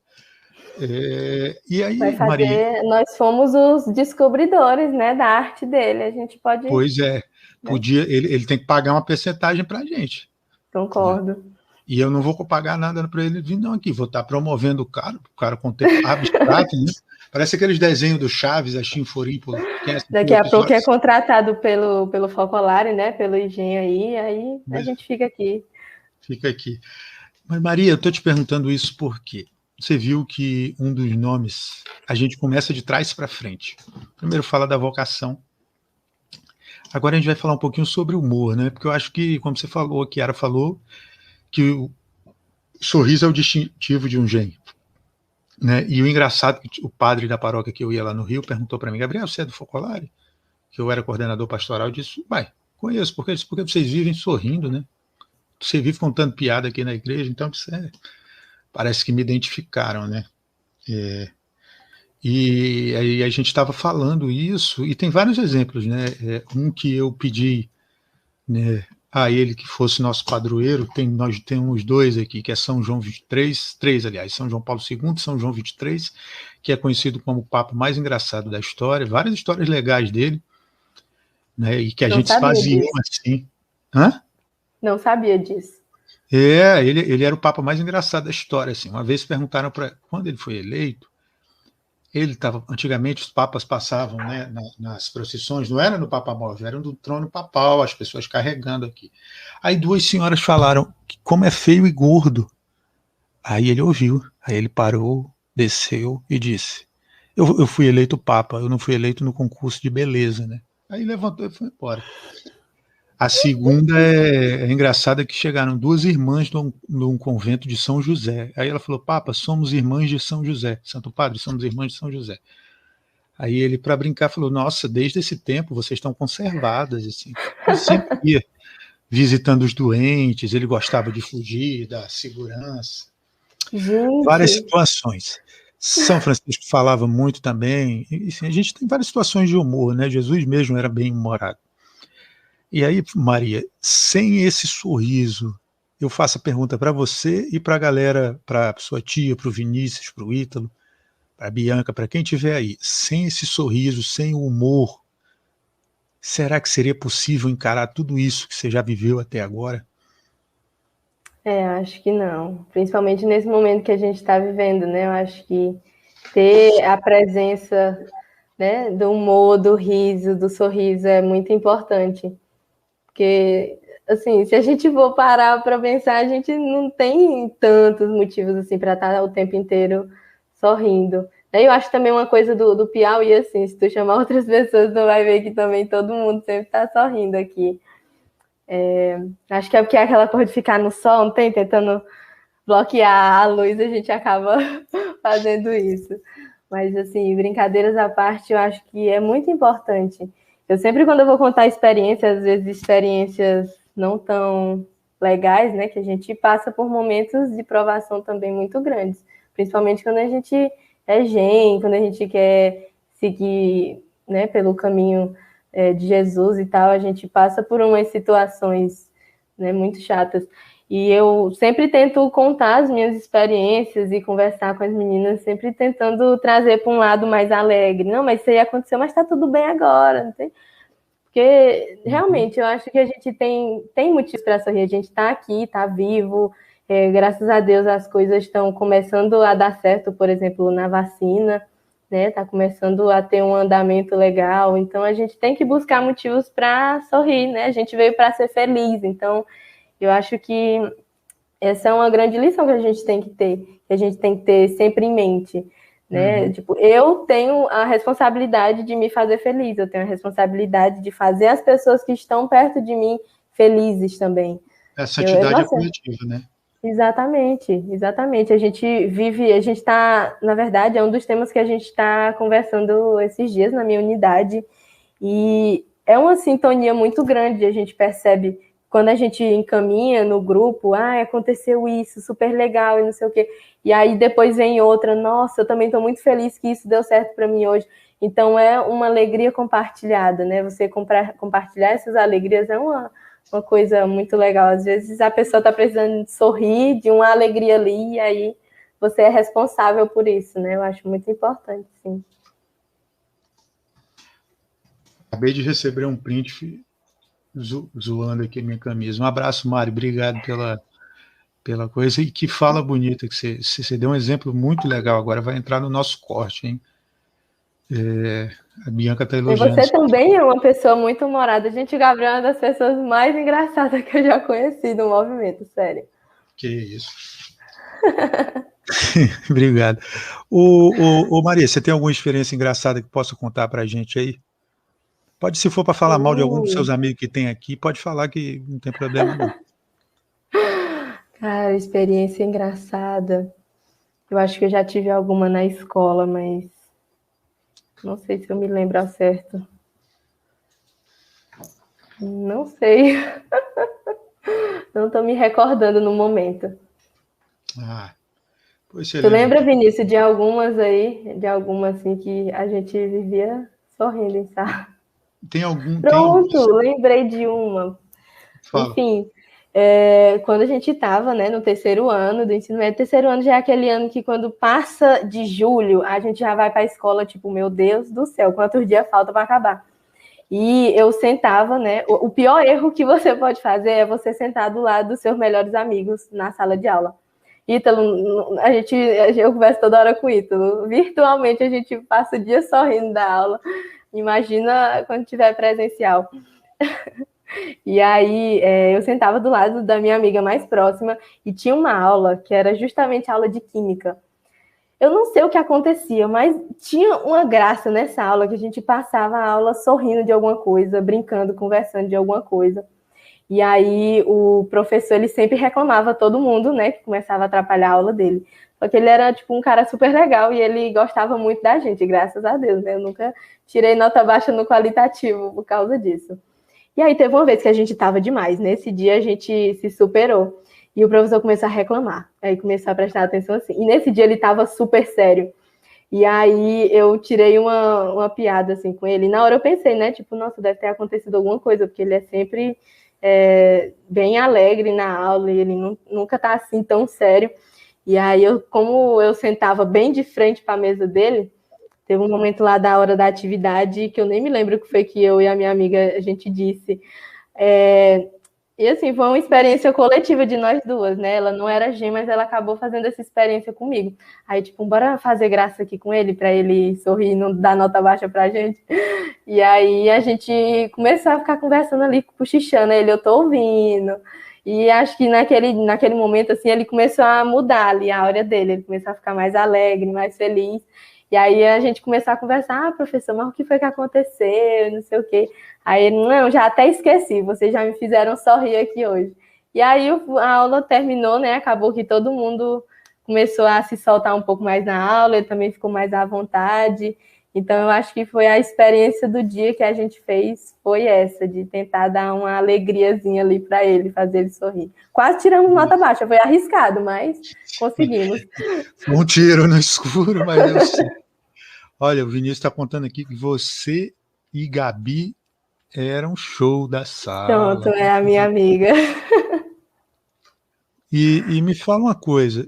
[SPEAKER 1] E
[SPEAKER 2] Vai
[SPEAKER 1] aí, Maria,
[SPEAKER 2] fazer. Nós fomos os descobridores, né, da arte dele. A gente pode,
[SPEAKER 1] pois é,
[SPEAKER 2] né?
[SPEAKER 1] ele tem que pagar uma percentagem para a gente, né?
[SPEAKER 2] Concordo.
[SPEAKER 1] E eu não vou pagar nada para ele vir, não, aqui. Vou estar promovendo o cara com tempo abstrato, né? Parece aqueles desenhos do Chaves, a Chinforípola. Quem assistiu
[SPEAKER 2] Daqui
[SPEAKER 1] o
[SPEAKER 2] a pouco
[SPEAKER 1] episódio
[SPEAKER 2] é contratado pelo Focolare, né? Pelo engenho aí a gente fica aqui.
[SPEAKER 1] fica aqui. Mas, Maria, eu estou te perguntando isso porque você viu que um dos nomes, a gente começa de trás para frente. Primeiro fala da vocação. Agora a gente vai falar um pouquinho sobre humor, né? Porque eu acho que, como você falou, a Chiara falou, que o sorriso é o distintivo de um gênio. Né? E o engraçado é que o padre da paróquia que eu ia lá no Rio perguntou para mim, Gabriel, você é do Focolare? Que eu era coordenador pastoral, eu disse, vai, conheço, porque vocês vivem sorrindo, né? Você vive contando piada aqui na igreja, então parece que me identificaram, né? E aí a gente estava falando isso, e tem vários exemplos, né? Um que eu pedi, né, a ele que fosse nosso padroeiro, nós temos dois aqui, que é São João 23, três, aliás, São João Paulo II e São João 23, que é conhecido como o Papa mais engraçado da história, várias histórias legais dele, né, e que a
[SPEAKER 2] Não
[SPEAKER 1] gente
[SPEAKER 2] sabia
[SPEAKER 1] esvaziou
[SPEAKER 2] disso.
[SPEAKER 1] assim. Hã?
[SPEAKER 2] Não sabia disso.
[SPEAKER 1] Ele era o Papa mais engraçado da história. Assim. Uma vez perguntaram para quando ele foi eleito, ele estava. Antigamente os papas passavam, né, nas procissões, não era no Papa Móvel, era no trono papal, as pessoas carregando aqui. Aí duas senhoras falaram que como é feio e gordo. Aí ele ouviu, aí ele parou, desceu e disse: eu fui eleito Papa, eu não fui eleito no concurso de beleza, né? Aí levantou e foi embora. A segunda é engraçada que chegaram duas irmãs num convento de São José. Aí ela falou, Papa, somos irmãs de São José. Santo Padre, somos irmãs de São José. Aí ele, para brincar, falou, nossa, desde esse tempo vocês estão conservadas. Assim. Ele sempre ia visitando os doentes, ele gostava de fugir da segurança. Várias
[SPEAKER 2] Gente,
[SPEAKER 1] situações. São Francisco falava muito também. E, assim, a gente tem várias situações de humor, né? Jesus mesmo era bem humorado. E aí, Maria, sem esse sorriso, eu faço a pergunta para você e para a galera, para sua tia, para o Vinícius, para o Ítalo, para a Bianca, para quem tiver aí, sem esse sorriso, sem o humor, será que seria possível encarar tudo isso que você já viveu até agora?
[SPEAKER 2] acho que não. Principalmente nesse momento que a gente está vivendo, né? Eu acho que ter a presença, né, do humor, do riso, do sorriso é muito importante. Porque, assim, se a gente for parar para pensar, a gente não tem tantos motivos assim para estar o tempo inteiro sorrindo. Aí eu acho também uma coisa do Piauí, assim, se tu chamar outras pessoas, tu vai ver que também todo mundo sempre está sorrindo aqui. Acho que é porque é aquela coisa de ficar no sol, não tem? Tentando bloquear a luz, a gente acaba fazendo isso. Mas, assim, brincadeiras à parte, eu acho que é muito importante. Eu sempre, quando eu vou contar experiências, às vezes experiências não tão legais, né, que a gente passa por momentos de provação também muito grandes. Principalmente quando a gente gen, quando a gente quer seguir, né, pelo caminho de Jesus e tal, a gente passa por umas situações, né, muito chatas. E eu sempre tento contar as minhas experiências e conversar com as meninas, sempre tentando trazer para um lado mais alegre. Não, mas isso aí aconteceu, mas está tudo bem agora, não tem? Porque realmente eu acho que a gente tem motivos para sorrir, a gente está aqui, está vivo, graças a Deus as coisas estão começando a dar certo, por exemplo, na vacina, né? Está começando a ter um andamento legal, então a gente tem que buscar motivos para sorrir, né? A gente veio para ser feliz, então eu acho que essa é uma grande lição que a gente tem que ter sempre em mente, né? Tipo, eu tenho a responsabilidade de me fazer feliz, eu tenho a responsabilidade de fazer as pessoas que estão perto de mim felizes também.
[SPEAKER 1] Essa santidade é coletiva, né?
[SPEAKER 2] Exatamente, exatamente. A gente vive, a gente está, na verdade, é um dos temas que a gente está conversando esses dias na minha unidade, e é uma sintonia muito grande, a gente percebe quando a gente encaminha no grupo, aconteceu isso, super legal e não sei o quê. E aí depois vem outra, nossa, eu também estou muito feliz que isso deu certo para mim hoje. Então é uma alegria compartilhada, né? Você compartilhar essas alegrias é uma coisa muito legal. Às vezes a pessoa está precisando de sorrir, de uma alegria ali, e aí você é responsável por isso, né? Eu acho muito importante, sim.
[SPEAKER 1] Acabei de receber um print zoando aqui a minha camisa. Um abraço, Mário. Obrigado pela coisa. E que fala bonita que você deu um exemplo muito legal. Agora vai entrar no nosso corte, hein? A Bianca está elogiando.
[SPEAKER 2] E você também é uma pessoa muito humorada. Gente, o Gabriel é uma das pessoas mais engraçadas que eu já conheci no movimento, sério.
[SPEAKER 1] Que isso. Obrigado. Ô, Maria, você tem alguma experiência engraçada que possa contar para a gente aí? Pode, se for para falar mal de algum dos seus amigos que tem aqui, pode falar que não tem problema não.
[SPEAKER 2] Cara, experiência engraçada. Eu acho que eu já tive alguma na escola, mas não sei se eu me lembro ao certo. Não sei. Não estou me recordando no momento. Tu lembra, Vinícius, de algumas aí, de algumas assim que a gente vivia sorrindo, sabe?
[SPEAKER 1] Tem algum?
[SPEAKER 2] Pronto, lembrei de uma.
[SPEAKER 1] Fala.
[SPEAKER 2] Enfim, quando a gente estava, né, no terceiro ano do ensino médio, terceiro ano já é aquele ano que quando passa de julho, a gente já vai para a escola, tipo, meu Deus do céu, quantos dias falta para acabar? E eu sentava, né, o pior erro que você pode fazer é você sentar do lado dos seus melhores amigos na sala de aula. Ítalo, eu converso toda hora com o Ítalo, virtualmente a gente passa o dia sorrindo da aula, imagina quando tiver presencial. E aí eu sentava do lado da minha amiga mais próxima e tinha uma aula que era justamente a aula de química. Eu não sei o que acontecia, mas tinha uma graça nessa aula que a gente passava a aula sorrindo de alguma coisa, brincando, conversando de alguma coisa. E aí o professor, ele sempre reclamava todo mundo, né, que começava a atrapalhar a aula dele. Só que ele era, tipo, um cara super legal e ele gostava muito da gente, graças a Deus, né? Eu nunca tirei nota baixa no qualitativo por causa disso. E aí teve uma vez que a gente estava demais. Nesse dia a gente se superou. E o professor começou a reclamar. Aí começou a prestar atenção assim. E nesse dia ele estava super sério. E aí eu tirei uma piada assim com ele. E na hora eu pensei, né? Tipo, nossa, deve ter acontecido alguma coisa, porque ele é sempre bem alegre na aula e ele nunca tá assim tão sério. E aí como eu sentava bem de frente para a mesa dele, teve um momento lá da hora da atividade que eu nem me lembro o que foi que eu e a minha amiga a gente disse. E assim, foi uma experiência coletiva de nós duas, né? Ela não era gen, mas ela acabou fazendo essa experiência comigo. Aí, tipo, bora fazer graça aqui com ele, para ele sorrir e não dar nota baixa pra gente. E aí a gente começou a ficar conversando ali, cochichando, ele, eu tô ouvindo. E acho que naquele momento, assim, ele começou a mudar ali a aura dele, ele começou a ficar mais alegre, mais feliz. E aí a gente começou a conversar, professor, mas o que foi que aconteceu? Não sei o quê. Aí ele, não, já até esqueci, vocês já me fizeram sorrir aqui hoje. E aí a aula terminou, né? Acabou que todo mundo começou a se soltar um pouco mais na aula, ele também ficou mais à vontade. Então, eu acho que foi a experiência do dia que a gente fez, foi essa, de tentar dar uma alegriazinha ali para ele, fazer ele sorrir. Quase tiramos nota baixa, foi arriscado, mas conseguimos.
[SPEAKER 1] Foi um tiro no escuro, mas deu certo. Olha, o Vinícius está contando aqui que você e Gabi eram show da
[SPEAKER 2] Pronto,
[SPEAKER 1] sala.
[SPEAKER 2] é a minha amiga.
[SPEAKER 1] E me fala uma coisa,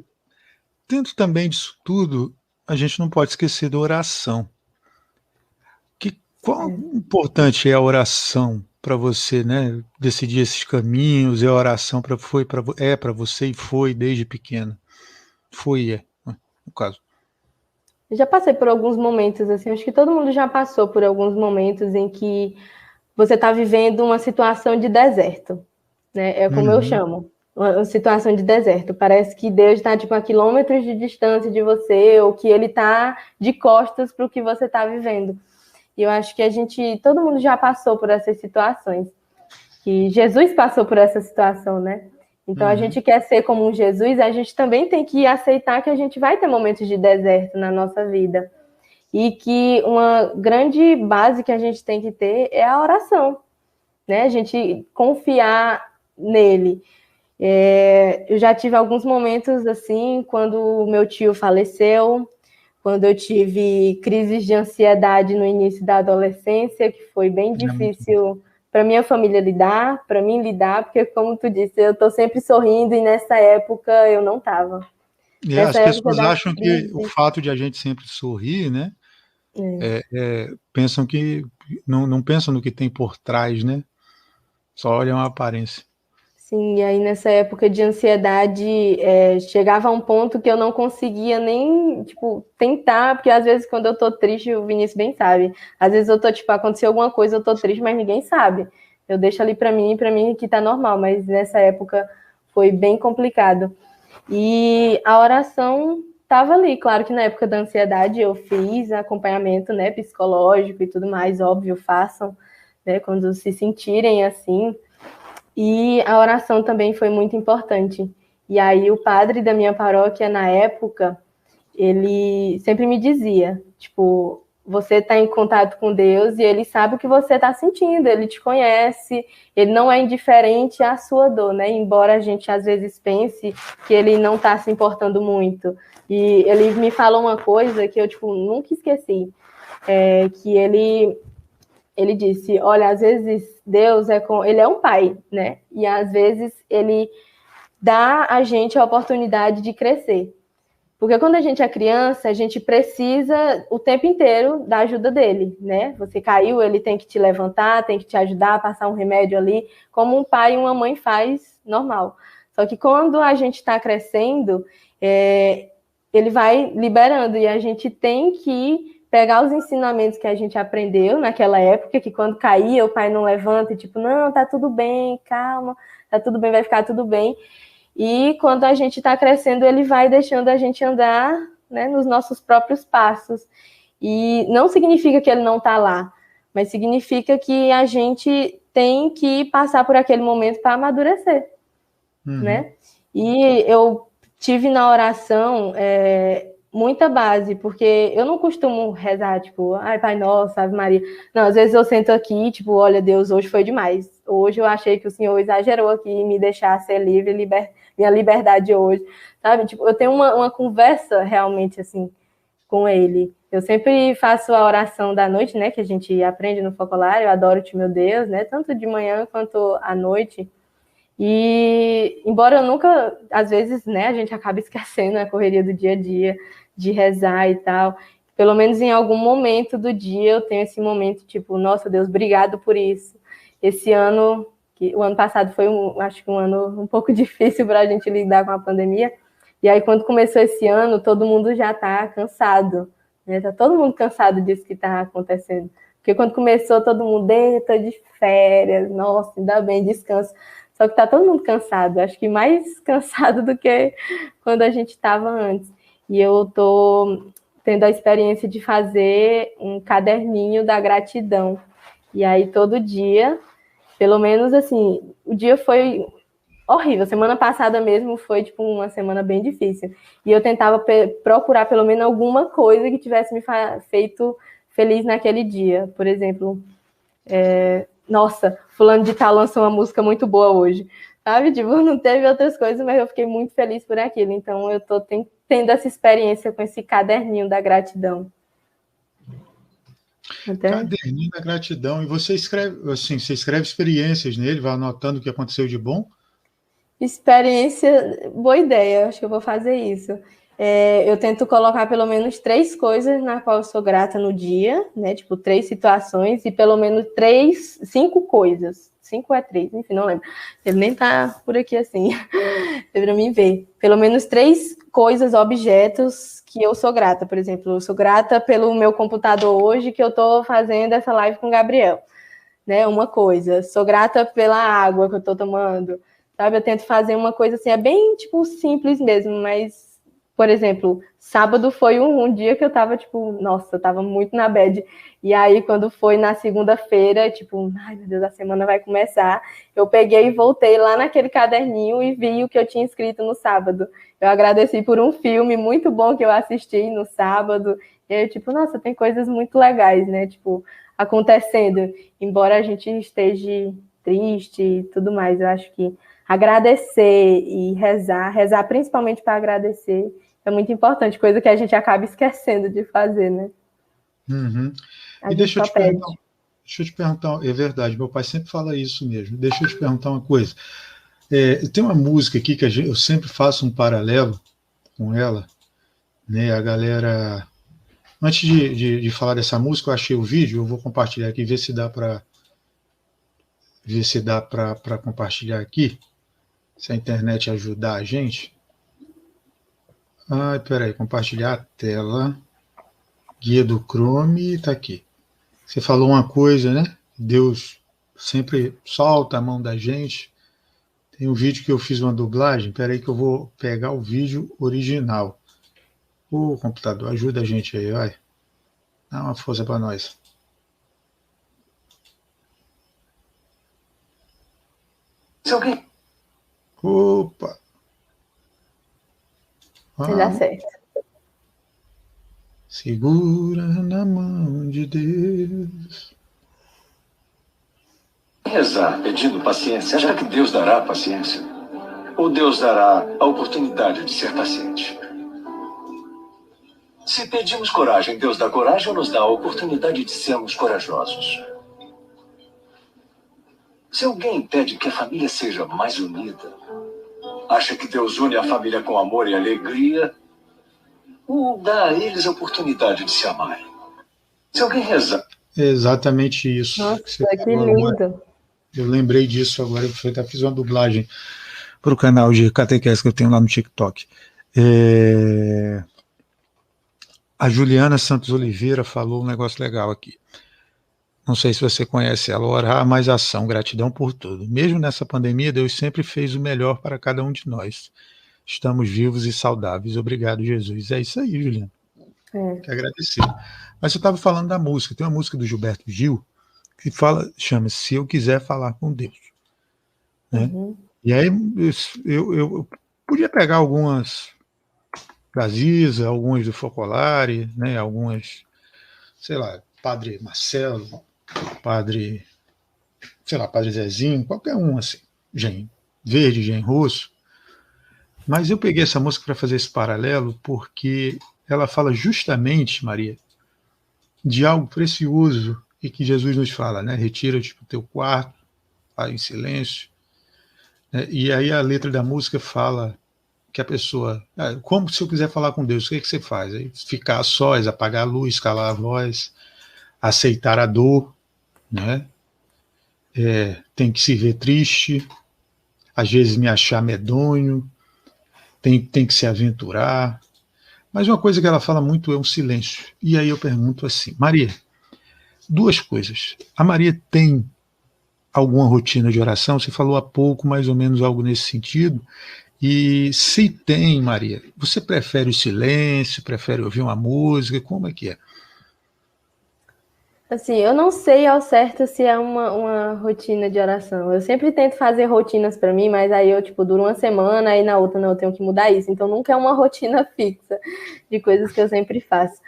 [SPEAKER 1] dentro também disso tudo, a gente não pode esquecer da oração. Quão importante é a oração para você, né? Decidir esses caminhos, é a oração para você e foi desde pequena. Foi, né, no caso.
[SPEAKER 2] Eu já passei por alguns momentos, assim, acho que todo mundo já passou por alguns momentos em que você está vivendo uma situação de deserto, né? É como eu chamo, uma situação de deserto. Parece que Deus está tipo a quilômetros de distância de você, ou que Ele está de costas para o que você está vivendo. E eu acho que todo mundo já passou por essas situações. Que Jesus passou por essa situação, né? Então a gente quer ser como um Jesus, a gente também tem que aceitar que a gente vai ter momentos de deserto na nossa vida. E que uma grande base que a gente tem que ter é a oração, né? A gente confiar nele. Eu já tive alguns momentos assim, quando o meu tio faleceu, quando eu tive crises de ansiedade no início da adolescência, que foi bem difícil para minha família lidar, para mim lidar, porque como tu disse, eu estou sempre sorrindo e nessa época eu não estava.
[SPEAKER 1] As pessoas acham que o fato de a gente sempre sorrir, né? Pensam que não pensam no que tem por trás, né? Só olham a aparência.
[SPEAKER 2] Sim, e aí nessa época de ansiedade, chegava a um ponto que eu não conseguia nem, tipo, tentar, porque às vezes quando eu tô triste, o Vinícius bem sabe, às vezes eu tô, tipo, aconteceu alguma coisa, eu tô triste, mas ninguém sabe. Eu deixo ali pra mim que tá normal, mas nessa época foi bem complicado. E a oração tava ali, claro que na época da ansiedade eu fiz acompanhamento, né, psicológico e tudo mais, óbvio, façam, né, quando se sentirem assim. E a oração também foi muito importante. E aí o padre da minha paróquia, na época, ele sempre me dizia, tipo, você está em contato com Deus e ele sabe o que você está sentindo, ele te conhece, ele não é indiferente à sua dor, né? Embora a gente às vezes pense que ele não está se importando muito. E ele me falou uma coisa que eu, tipo, nunca esqueci, que ele disse, olha, às vezes Deus ele é um pai, né? E às vezes ele dá a gente a oportunidade de crescer. Porque quando a gente é criança, a gente precisa o tempo inteiro da ajuda dele, né? Você caiu, ele tem que te levantar, tem que te ajudar a passar um remédio ali, como um pai e uma mãe faz normal. Só que quando a gente está crescendo, ele vai liberando e a gente tem que pegar os ensinamentos que a gente aprendeu naquela época, que quando caía, o pai não levanta e tipo, não, tá tudo bem, calma, tá tudo bem, vai ficar tudo bem. E quando a gente está crescendo, ele vai deixando a gente andar, né, nos nossos próprios passos. E não significa que ele não está lá, mas significa que a gente tem que passar por aquele momento para amadurecer, né? E eu tive na oração muita base, porque eu não costumo rezar, tipo, ai, Pai Nosso, Ave Maria. Não, às vezes eu sento aqui, tipo, olha, Deus, hoje foi demais. Hoje eu achei que o Senhor exagerou aqui em me deixar ser livre, minha liberdade hoje, sabe? Tipo, eu tenho uma conversa realmente, assim, com Ele. Eu sempre faço a oração da noite, né, que a gente aprende no focolário, eu adoro-te, meu Deus, né, tanto de manhã quanto à noite. E, embora eu nunca, às vezes, né, a gente acaba esquecendo a correria do dia a dia, de rezar e tal, pelo menos em algum momento do dia eu tenho esse momento, tipo, nossa Deus, obrigado por isso. Esse ano, o ano passado foi, acho que um ano um pouco difícil para a gente lidar com a pandemia, e aí quando começou esse ano, todo mundo já está cansado, né, tá todo mundo cansado disso que está acontecendo, porque quando começou todo mundo, tô de férias, nossa, ainda bem, descanso. Só que tá todo mundo cansado, acho que mais cansado do que quando a gente estava antes. E eu tô tendo a experiência de fazer um caderninho da gratidão. E aí todo dia, pelo menos assim, o dia foi horrível. Semana passada mesmo foi tipo uma semana bem difícil. E eu tentava procurar pelo menos alguma coisa que tivesse me feito feliz naquele dia. Por exemplo, nossa, fulano de tal lançou uma música muito boa hoje. Sabe? Tipo, não teve outras coisas, mas eu fiquei muito feliz por aquilo. Então, eu tô tendo essa experiência com esse caderninho da gratidão.
[SPEAKER 1] Caderninho da gratidão. E você escreve, assim, você escreve experiências nele, vai anotando o que aconteceu de bom?
[SPEAKER 2] Experiência, boa ideia, acho que eu vou fazer isso. Eu tento colocar pelo menos 3 coisas na qual eu sou grata no dia, né? Tipo, 3 situações e pelo menos 5 coisas. 5 é 3, enfim, não lembro. Ele nem tá por aqui assim, pra mim ver. Pelo menos 3 coisas, objetos que eu sou grata. Por exemplo, eu sou grata pelo meu computador hoje que eu tô fazendo essa live com o Gabriel, né? Uma coisa. Sou grata pela água que eu tô tomando. Sabe, eu tento fazer uma coisa assim, é bem, tipo, simples mesmo, mas, por exemplo, sábado foi um dia que eu tava, tipo, nossa, eu tava muito na bad, e aí quando foi na segunda-feira, tipo, ai meu Deus, a semana vai começar, eu peguei e voltei lá naquele caderninho e vi o que eu tinha escrito no sábado. Eu agradeci por um filme muito bom que eu assisti no sábado, e aí, tipo, nossa, tem coisas muito legais, né, tipo, acontecendo, embora a gente esteja triste e tudo mais, eu acho que agradecer e rezar principalmente para agradecer, é muito importante, coisa que a gente acaba esquecendo de fazer, né?
[SPEAKER 1] Uhum.
[SPEAKER 2] A
[SPEAKER 1] E
[SPEAKER 2] gente só pede.
[SPEAKER 1] deixa eu te perguntar, é verdade, meu pai sempre fala isso mesmo. Deixa eu te perguntar uma coisa. Tem uma música aqui que eu sempre faço um paralelo com ela, né? A galera. Antes de falar dessa música, eu achei o vídeo, eu vou compartilhar aqui, ver se dá para compartilhar aqui, se a internet ajudar a gente. Ai, peraí, compartilhar a tela. Guia do Chrome, tá aqui. Você falou uma coisa, né? Deus sempre solta a mão da gente. Tem um vídeo que eu fiz uma dublagem. Peraí que eu vou pegar o vídeo original. O computador, ajuda a gente aí, vai. Dá uma força para nós.
[SPEAKER 2] Se alguém...
[SPEAKER 1] Opa!
[SPEAKER 2] Vai dar certo.
[SPEAKER 1] Segura na mão de Deus.
[SPEAKER 3] Rezar pedindo paciência, já que Deus dará paciência. Ou Deus dará a oportunidade de ser paciente. Se pedimos coragem, Deus dá coragem ou nos dá a oportunidade de sermos corajosos? Se alguém pede que a família seja mais unida, acha que Deus une a família com amor e alegria, ou dá a eles a oportunidade de se amarem? Se alguém rezar...
[SPEAKER 1] É exatamente isso.
[SPEAKER 2] Nossa, que lindo.
[SPEAKER 1] Agora. Eu lembrei disso agora, eu até fiz uma dublagem para o canal de catequese que eu tenho lá no TikTok. A Juliana Santos Oliveira falou um negócio legal aqui. Não sei se você conhece ela. Orar mais ação, gratidão por tudo. Mesmo nessa pandemia, Deus sempre fez o melhor para cada um de nós. Estamos vivos e saudáveis. Obrigado, Jesus. É isso aí, Juliana. Quero agradecer. Mas você estava falando da música. Tem uma música do Gilberto Gil que chama Se Eu Quiser Falar com Deus. Né?
[SPEAKER 2] Uhum.
[SPEAKER 1] E aí eu podia pegar algumas da Ziza, algumas do Focolare, né? Algumas, sei lá, Padre Marcelo, Padre Zezinho, qualquer um assim, Gen Verde, Gen Russo. Mas eu peguei essa música para fazer esse paralelo porque ela fala justamente, Maria, de algo precioso e que Jesus nos fala, né? Retira-te para o teu quarto, vai em silêncio. Né? E aí a letra da música fala que a pessoa, como se eu quiser falar com Deus, o que você faz? Aí ficar a sós, apagar a luz, calar a voz, aceitar a dor, né? Tem que se ver triste, às vezes me achar medonho, tem que se aventurar. Mas uma coisa que ela fala muito é um silêncio. E aí eu pergunto assim, Maria, 2 coisas. A Maria tem alguma rotina de oração? Você falou há pouco mais ou menos algo nesse sentido. E se tem, Maria, você prefere o silêncio, prefere ouvir uma música? Como é que é?
[SPEAKER 2] Assim, eu não sei ao certo se é uma rotina de oração. Eu sempre tento fazer rotinas para mim, mas aí eu, tipo, duro uma semana, aí na outra não, eu tenho que mudar isso. Então nunca é uma rotina fixa de coisas que eu sempre faço.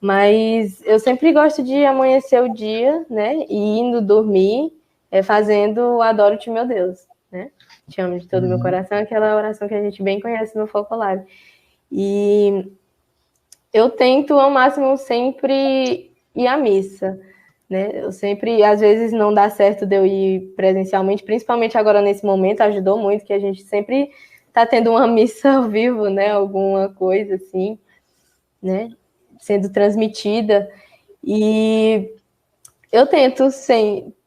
[SPEAKER 2] Mas eu sempre gosto de amanhecer o dia, né? E indo dormir, fazendo o Adoro-te, meu Deus, né? Te amo de todo o meu coração, aquela oração que a gente bem conhece no Focolare. E eu tento ao máximo sempre ir à missa, né? Eu sempre, às vezes não dá certo de eu ir presencialmente, principalmente agora nesse momento, ajudou muito que a gente sempre tá tendo uma missa ao vivo, né? Alguma coisa assim, né? Sendo transmitida. E eu tento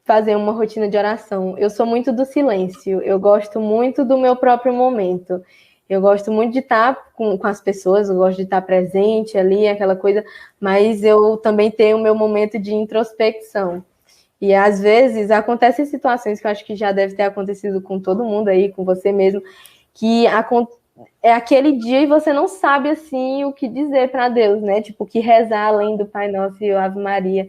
[SPEAKER 2] fazer uma rotina de oração. Eu sou muito do silêncio, eu gosto muito do meu próprio momento. Eu gosto muito de estar com as pessoas, eu gosto de estar presente ali, aquela coisa, mas eu também tenho o meu momento de introspecção. E às vezes acontecem situações que eu acho que já deve ter acontecido com todo mundo aí, com você mesmo, que é aquele dia e você não sabe assim o que dizer para Deus, né? Tipo, o que rezar além do Pai Nosso e o Ave Maria.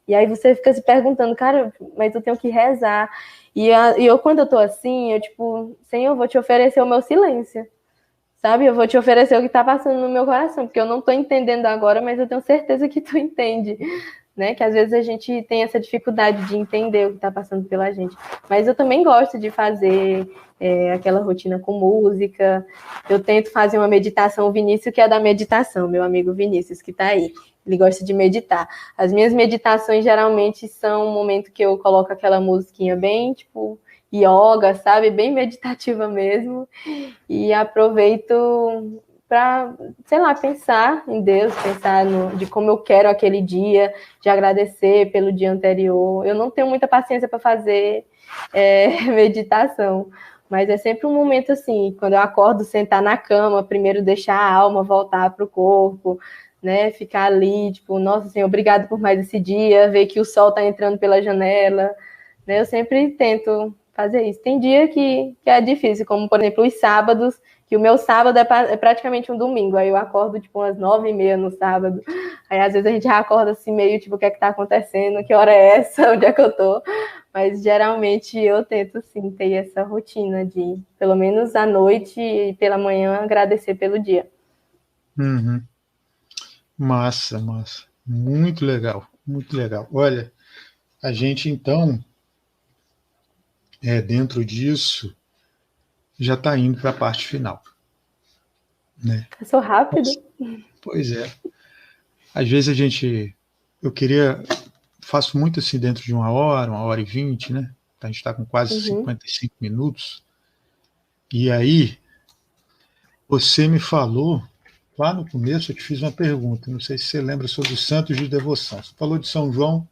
[SPEAKER 2] E aí você fica se perguntando, cara, mas eu tenho que rezar. E eu, quando eu tô assim, eu tipo, Senhor, eu vou te oferecer o meu silêncio. Sabe? Eu vou te oferecer o que tá passando no meu coração, porque eu não tô entendendo agora, mas eu tenho certeza que tu entende, né? Que às vezes a gente tem essa dificuldade de entender o que está passando pela gente. Mas eu também gosto de fazer aquela rotina com música. Eu tento fazer uma meditação, o Vinícius, que é da meditação, meu amigo Vinícius, que está aí. Ele gosta de meditar. As minhas meditações geralmente são um momento que eu coloco aquela musiquinha bem, tipo, yoga, sabe? Bem meditativa mesmo. E aproveito para, sei lá, pensar em Deus, pensar de como eu quero aquele dia, de agradecer pelo dia anterior. Eu não tenho muita paciência para fazer meditação, mas é sempre um momento assim, quando eu acordo, sentar na cama, primeiro deixar a alma voltar para o corpo, né? Ficar ali, tipo, nossa Senhor, obrigado por mais esse dia, ver que o sol está entrando pela janela, né? Eu sempre tento fazer isso. Tem dia que é difícil, como, por exemplo, os sábados, que o meu sábado é praticamente um domingo, aí eu acordo, tipo, umas 9h30 no sábado, aí às vezes a gente já acorda assim, meio, tipo, o que é que tá acontecendo, que hora é essa, onde é que eu tô, mas geralmente eu tento, sim, ter essa rotina de, pelo menos à noite e pela manhã, agradecer pelo dia.
[SPEAKER 1] Uhum. Massa, massa. Muito legal, muito legal. Olha, a gente, então, dentro disso, já está indo para a parte final. Né?
[SPEAKER 2] Passou rápido.
[SPEAKER 1] Pois é. Às vezes faço muito assim dentro de 1h e 20, né? A gente está com quase 55 minutos. E aí, você me falou, lá no começo eu te fiz uma pergunta, não sei se você lembra, sobre os santos de devoção. Você falou de São João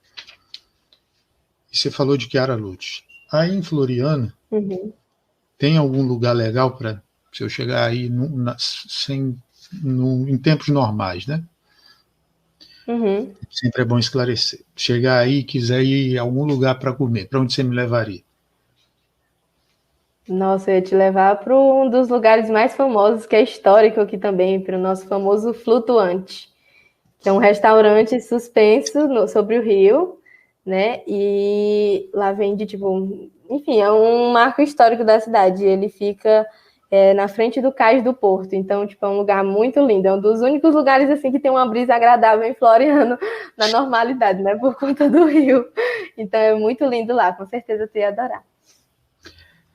[SPEAKER 1] e você falou de Chiara Lute. Aí em Floriana, tem algum lugar legal para se eu chegar aí em tempos normais, né? Sempre é bom esclarecer. Chegar aí e quiser ir a algum lugar para comer, para onde você me levaria?
[SPEAKER 2] Nossa, eu ia te levar para um dos lugares mais famosos, que é histórico aqui também, para o nosso famoso Flutuante, que é um restaurante suspenso sobre o rio, né? E lá vende, tipo, enfim, é um marco histórico da cidade. Ele fica na frente do Cais do Porto, então, tipo, é um lugar muito lindo. É um dos únicos lugares, assim, que tem uma brisa agradável em Floriano, na normalidade, né? Por conta do rio. Então, é muito lindo lá, com certeza tu ia adorar.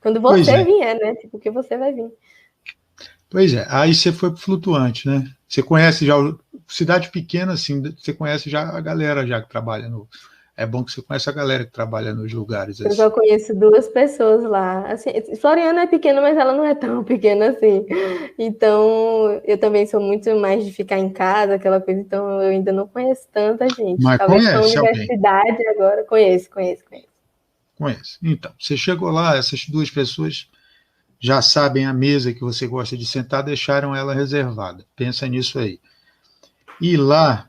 [SPEAKER 2] Quando você vier, né? Tipo, que você vai vir.
[SPEAKER 1] Pois é, aí você foi pro Flutuante, né? Você conhece já, cidade pequena, assim, você conhece já a galera já que trabalha no... É bom que você conhece a galera que trabalha nos lugares.
[SPEAKER 2] Eu só conheço 2 pessoas lá. Assim, Floriana é pequena, mas ela não é tão pequena assim. Então, eu também sou muito mais de ficar em casa, aquela coisa. Então, eu ainda não conheço tanta gente.
[SPEAKER 1] Mas
[SPEAKER 2] talvez na
[SPEAKER 1] conhece
[SPEAKER 2] universidade
[SPEAKER 1] alguém?
[SPEAKER 2] Agora. Conheço.
[SPEAKER 1] Conhece. Então, você chegou lá, essas 2 pessoas já sabem a mesa que você gosta de sentar, deixaram ela reservada. Pensa nisso aí. E lá,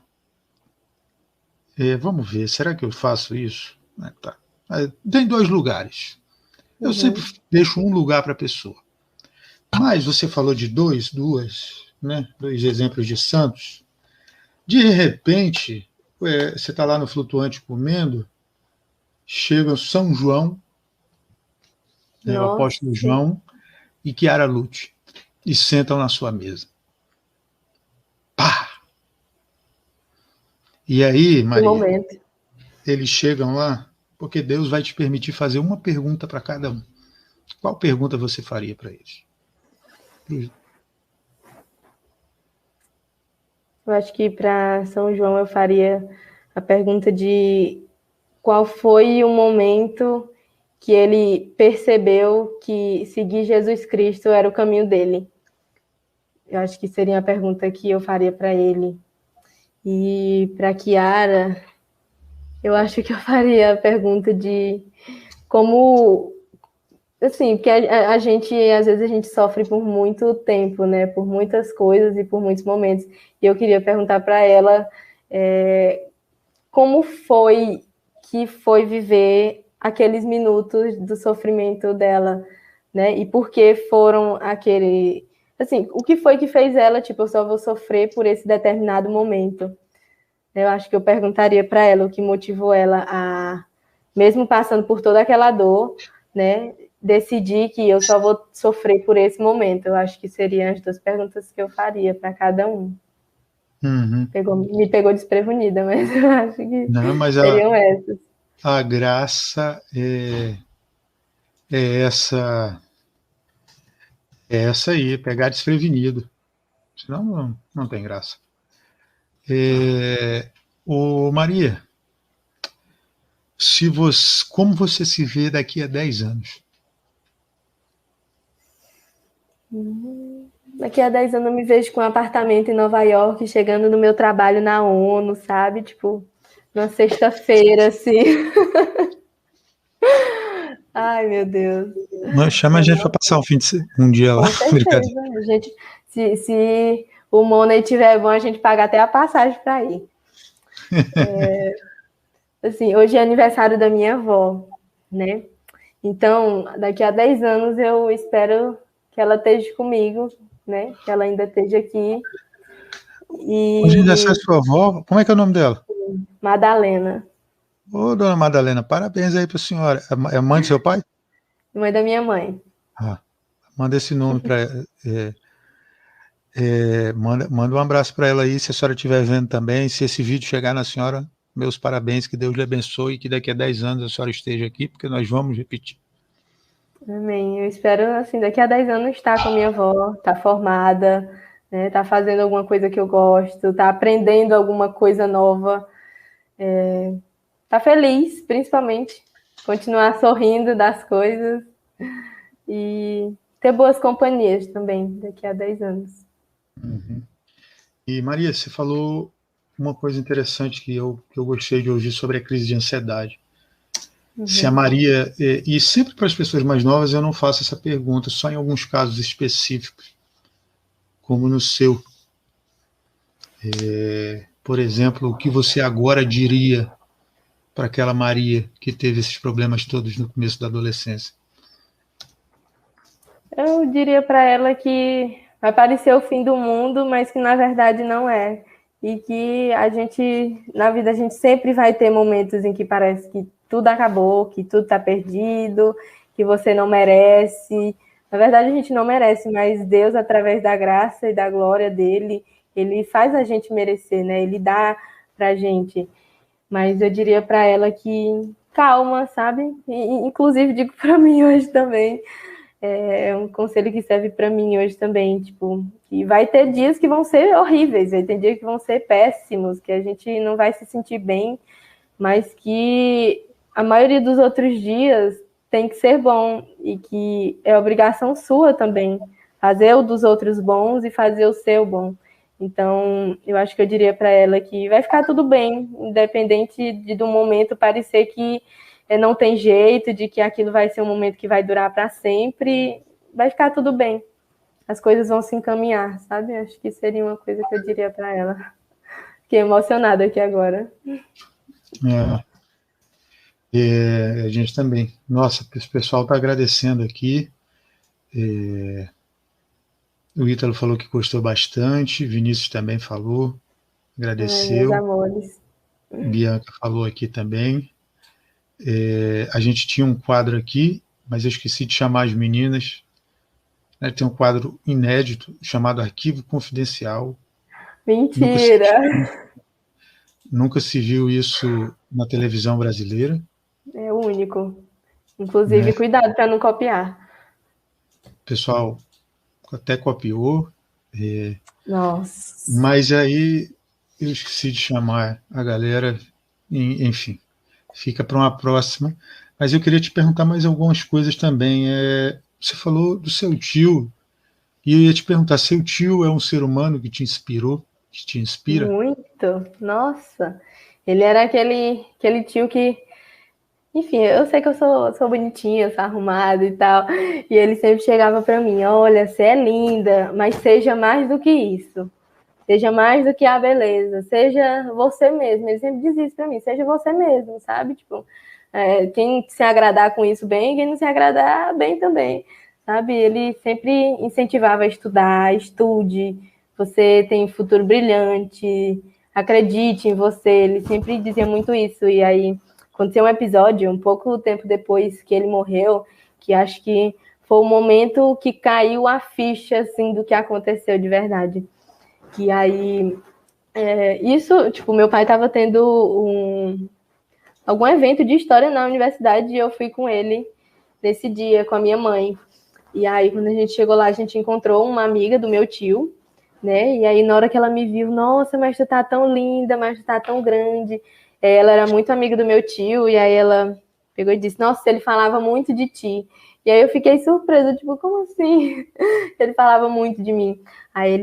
[SPEAKER 1] vamos ver, será que eu faço isso? Tá. Tem 2 lugares. Eu sempre deixo um lugar para a pessoa. Mas você falou de duas, né? 2 exemplos de santos. De repente, você está lá no Flutuante comendo, chega São João, né, o apóstolo João e Chiara Lute, e sentam na sua mesa. Pá! E aí,
[SPEAKER 2] No
[SPEAKER 1] Maria,
[SPEAKER 2] momento.
[SPEAKER 1] eles chegam lá porque Deus vai te permitir fazer uma pergunta para cada um. Qual pergunta você faria para eles?
[SPEAKER 2] Eu acho que para São João eu faria a pergunta de qual foi o momento que ele percebeu que seguir Jesus Cristo era o caminho dele. Eu acho que seria a pergunta que eu faria para ele. E para Kiara, eu acho que eu faria a pergunta de como, assim, porque a gente, às vezes a gente sofre por muito tempo, né? Por muitas coisas e por muitos momentos. E eu queria perguntar para ela como foi viver aqueles minutos do sofrimento dela, né? E por que foram aquele, assim, o que foi que fez ela, tipo, eu só vou sofrer por esse determinado momento. Eu acho que eu perguntaria para ela o que motivou ela a, mesmo passando por toda aquela dor, né, decidir que eu só vou sofrer por esse momento. Eu acho que seriam as duas perguntas que eu faria para cada um.
[SPEAKER 1] Uhum.
[SPEAKER 2] Me pegou desprevenida, mas eu acho que
[SPEAKER 1] Não, mas
[SPEAKER 2] seriam essas.
[SPEAKER 1] a graça é essa aí, pegar desprevenido. Senão não tem graça. Ô Maria, como você se vê daqui a 10 anos?
[SPEAKER 2] Daqui a 10 anos eu me vejo com um apartamento em Nova York, chegando no meu trabalho na ONU, sabe? Tipo, numa sexta-feira, assim. Ai, meu Deus.
[SPEAKER 1] Chama a gente para passar um dia lá.
[SPEAKER 2] Com certeza. A gente, se o Money estiver bom, a gente paga até a passagem para ir. Assim, hoje é aniversário da minha avó, né? Então, daqui a 10 anos eu espero que ela esteja comigo, né? Que ela ainda esteja aqui.
[SPEAKER 1] Hoje é aniversário
[SPEAKER 2] E
[SPEAKER 1] de sua avó, como é que é o nome dela?
[SPEAKER 2] Madalena,
[SPEAKER 1] Ô, dona Madalena, parabéns aí para a senhora. É mãe do seu pai?
[SPEAKER 2] mãe da minha mãe.
[SPEAKER 1] Ah, manda esse nome para ela. Manda um abraço para ela aí, se a senhora estiver vendo também. Se esse vídeo chegar na senhora, meus parabéns, que Deus lhe abençoe e que daqui a 10 anos a senhora esteja aqui, porque nós vamos repetir.
[SPEAKER 2] Amém. Eu espero, assim, daqui a 10 anos estar com a minha avó, estar formada, né? Estar fazendo alguma coisa que eu gosto, estar aprendendo alguma coisa nova. Estar feliz, principalmente. Continuar sorrindo das coisas. E ter boas companhias também, daqui a 10 anos.
[SPEAKER 1] Uhum. E Maria, você falou uma coisa interessante que eu gostei de ouvir sobre a crise de ansiedade. Se a Maria, e sempre para as pessoas mais novas eu não faço essa pergunta, só em alguns casos específicos, como no seu. Por exemplo, o que você agora diria para aquela Maria que teve esses problemas todos no começo da adolescência?
[SPEAKER 2] Eu diria para ela que vai parecer o fim do mundo, mas que na verdade não é. E que a gente, na vida, a gente sempre vai ter momentos em que parece que tudo acabou, que tudo está perdido, que você não merece. Na verdade, a gente não merece, mas Deus, através da graça e da glória dele, ele faz a gente merecer, né? Ele dá pra gente. Mas eu diria para ela que calma, sabe? Inclusive digo para mim hoje também, é um conselho que serve para mim hoje também, tipo, que vai ter dias que vão ser horríveis, vai ter dias que vão ser péssimos, que a gente não vai se sentir bem, mas que a maioria dos outros dias tem que ser bom e que é obrigação sua também fazer o dos outros bons e fazer o seu bom. Então, eu acho que eu diria para ela que vai ficar tudo bem, independente do momento parecer que não tem jeito, de que aquilo vai ser um momento que vai durar para sempre, vai ficar tudo bem. As coisas vão se encaminhar, sabe? Acho que seria uma coisa que eu diria para ela. Fiquei emocionada aqui agora.
[SPEAKER 1] A gente também. Nossa, o pessoal está agradecendo aqui. O Ítalo falou que gostou bastante, Vinícius também falou,
[SPEAKER 2] Ai, meus
[SPEAKER 1] agradeceu.
[SPEAKER 2] amores.
[SPEAKER 1] Bianca falou aqui também. A gente tinha um quadro aqui, mas eu esqueci de chamar as meninas. Né? Tem um quadro inédito chamado Arquivo Confidencial.
[SPEAKER 2] Mentira!
[SPEAKER 1] Nunca se viu isso na televisão brasileira.
[SPEAKER 2] É o único. Inclusive,
[SPEAKER 1] Né?
[SPEAKER 2] cuidado para não copiar.
[SPEAKER 1] O pessoal até copiou.
[SPEAKER 2] Nossa.
[SPEAKER 1] Mas aí eu esqueci de chamar a galera. Enfim, fica para uma próxima. Mas eu queria te perguntar mais algumas coisas também. Você falou do seu tio. E eu ia te perguntar, seu tio é um ser humano que te inspirou, que te inspira?
[SPEAKER 2] Muito. Nossa. Ele era aquele tio que... Enfim, eu sei que eu sou bonitinha, sou arrumada e tal. E ele sempre chegava para mim, olha, você é linda, mas seja mais do que isso. Seja mais do que a beleza. Seja você mesmo. Ele sempre diz isso para mim, seja você mesmo, sabe? Tipo, quem se agradar com isso bem, quem não se agradar bem também, sabe? Ele sempre incentivava a estudar, estude, você tem um futuro brilhante, acredite em você. Ele sempre dizia muito isso. E aí aconteceu um episódio, um pouco tempo depois que ele morreu, que acho que foi o momento que caiu a ficha, assim, do que aconteceu de verdade. Que aí, isso, tipo, meu pai estava tendo algum evento de história na universidade e eu fui com ele nesse dia, com a minha mãe. E aí, quando a gente chegou lá, a gente encontrou uma amiga do meu tio, né? E aí, na hora que ela me viu, nossa, mas tu tá tão linda, mas tu tá tão grande. Ela era muito amiga do meu tio, e aí ela pegou e disse, nossa, ele falava muito de ti. E aí eu fiquei surpresa, tipo, como assim? Ele falava muito de mim. Aí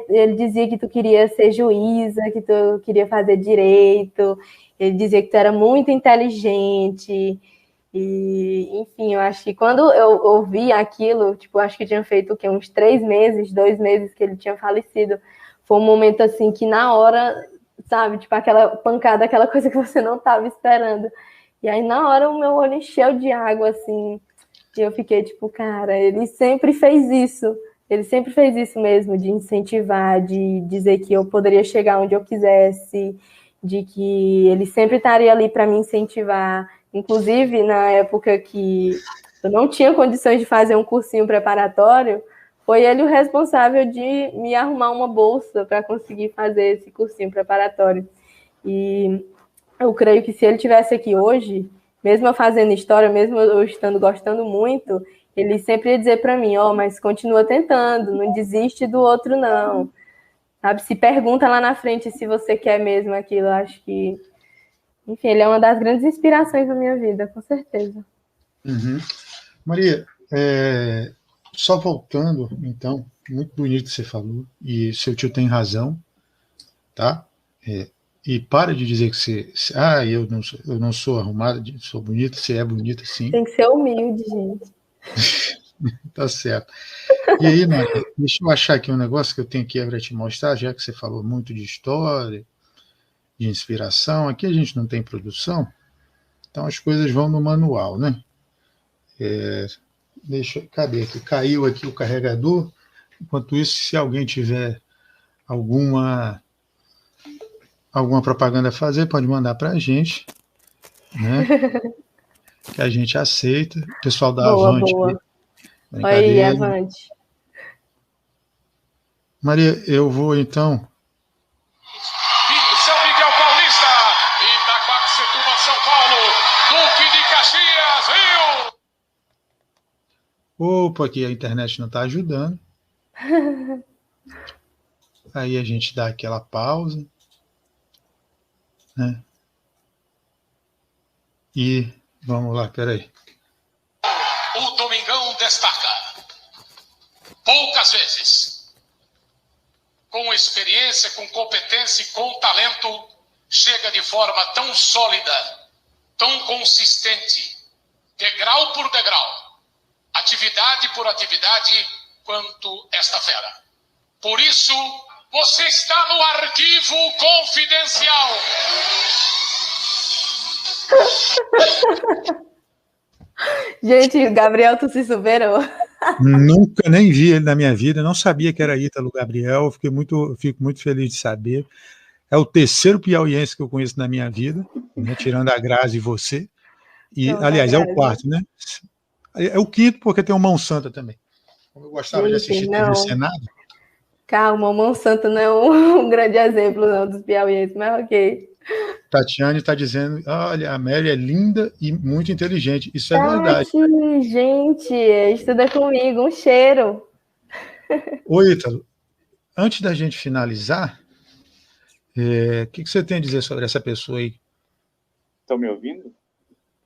[SPEAKER 2] ele dizia que tu queria ser juíza, que tu queria fazer direito. Ele dizia que tu era muito inteligente. E, enfim, eu acho que quando eu ouvi aquilo, tipo, acho que tinha feito o quê? Uns 3 meses, 2 meses que ele tinha falecido. Foi um momento, assim, que na hora, sabe? Tipo, aquela pancada, aquela coisa que você não estava esperando. E aí, na hora, o meu olho encheu de água, assim. E eu fiquei, tipo, cara, ele sempre fez isso. Ele sempre fez isso mesmo, de incentivar, de dizer que eu poderia chegar onde eu quisesse, de que ele sempre estaria ali para me incentivar. Inclusive, na época que eu não tinha condições de fazer um cursinho preparatório, foi ele o responsável de me arrumar uma bolsa para conseguir fazer esse cursinho preparatório. E eu creio que se ele tivesse aqui hoje, mesmo eu fazendo história, mesmo eu estando gostando muito, ele sempre ia dizer para mim, mas continua tentando, não desiste do outro não. Sabe, se pergunta lá na frente se você quer mesmo aquilo. Eu acho que, enfim, ele é uma das grandes inspirações da minha vida, com certeza.
[SPEAKER 1] Uhum. Maria, só voltando, então, muito bonito que você falou, e seu tio tem razão, tá? E para de dizer que eu não sou arrumada, sou bonita, você é bonita, sim.
[SPEAKER 2] Tem que ser humilde, gente.
[SPEAKER 1] Tá certo. E aí, Maria, deixa eu achar aqui um negócio que eu tenho aqui para te mostrar, já que você falou muito de história, de inspiração. Aqui a gente não tem produção, então as coisas vão no manual, né? Cadê aqui? Caiu aqui o carregador. Enquanto isso, se alguém tiver alguma propaganda a fazer, pode mandar para a gente, né? Que a gente aceita. O pessoal da
[SPEAKER 2] Boa,
[SPEAKER 1] Avante.
[SPEAKER 2] boa.
[SPEAKER 1] Brincadeira.
[SPEAKER 2] Oi, Avante.
[SPEAKER 1] Maria, eu vou então.
[SPEAKER 4] São Miguel Paulista, Itaquaquecetuba, São Paulo, Duque de Caxias, Rio.
[SPEAKER 1] Opa, aqui a internet não está ajudando. Aí a gente dá aquela pausa, né? E vamos lá, peraí.
[SPEAKER 4] O Domingão destaca. Poucas vezes, com experiência, com competência e com talento, chega de forma tão sólida, tão consistente, degrau por degrau, atividade por atividade, quanto esta fera. Por isso, você está no arquivo confidencial.
[SPEAKER 2] Gente, Gabriel, tu se superou.
[SPEAKER 1] Nunca nem vi ele na minha vida, não sabia que era Ítalo Gabriel, fico muito feliz de saber. É o terceiro piauiense que eu conheço na minha vida, né, tirando a Grazi e você. E,
[SPEAKER 2] Pronto,
[SPEAKER 1] aliás, é o
[SPEAKER 2] Grazi.
[SPEAKER 1] quarto, né? É o quinto, porque tem o Mão Santa também. Como eu gostava de assistir TV Senado.
[SPEAKER 2] Calma, o Monsanto não é um grande exemplo não, dos piauienses, mas ok.
[SPEAKER 1] Tatiane está dizendo, olha, a Mary é linda e muito inteligente. Isso é verdade.
[SPEAKER 2] Tati, gente, estuda comigo, um cheiro.
[SPEAKER 1] Ô, Ítalo, antes da gente finalizar, o que você tem a dizer sobre essa pessoa aí?
[SPEAKER 5] Estão me ouvindo?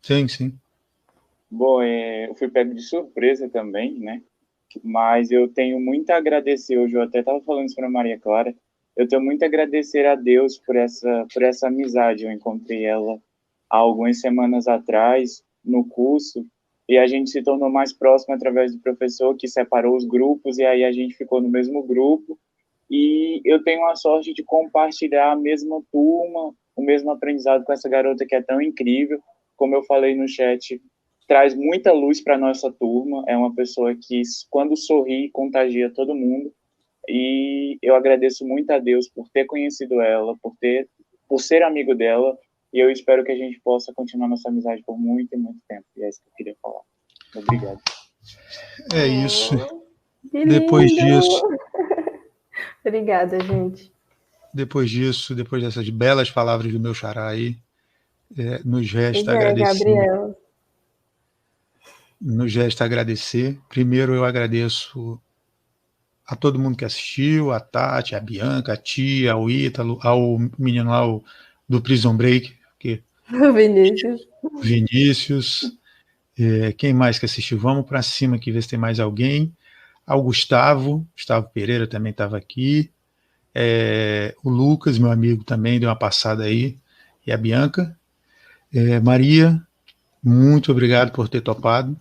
[SPEAKER 1] Sim.
[SPEAKER 5] Bom, eu fui pego de surpresa também, né? Mas eu tenho muito a agradecer hoje. Eu até estava falando isso para Maria Clara. Eu tenho muito a agradecer a Deus por essa amizade. Eu encontrei ela há algumas semanas atrás no curso e a gente se tornou mais próximo através do professor que separou os grupos e aí a gente ficou no mesmo grupo. E eu tenho a sorte de compartilhar a mesma turma, o mesmo aprendizado com essa garota que é tão incrível. Como eu falei no chat, traz muita luz para a nossa turma. É uma pessoa que, quando sorri, contagia todo mundo. E eu agradeço muito a Deus por ter conhecido ela, por ser amigo dela. E eu espero que a gente possa continuar nossa amizade por muito e muito tempo. E é isso que eu queria falar. Obrigado.
[SPEAKER 1] É isso.
[SPEAKER 2] Depois disso... Obrigada, gente.
[SPEAKER 1] Depois dessas belas palavras do meu xará aí, nos resta agradecer.
[SPEAKER 2] Gabriel.
[SPEAKER 1] Nos resta agradecer. Primeiro eu agradeço a todo mundo que assistiu, a Tati, a Bianca, a Tia, ao Ítalo, ao menino lá do Prison Break, Vinícius. Quem mais que assistiu? Vamos para cima aqui ver se tem mais alguém. Ao Gustavo Pereira também estava aqui. O Lucas, meu amigo, também deu uma passada aí. E a Bianca. Maria, muito obrigado por ter topado.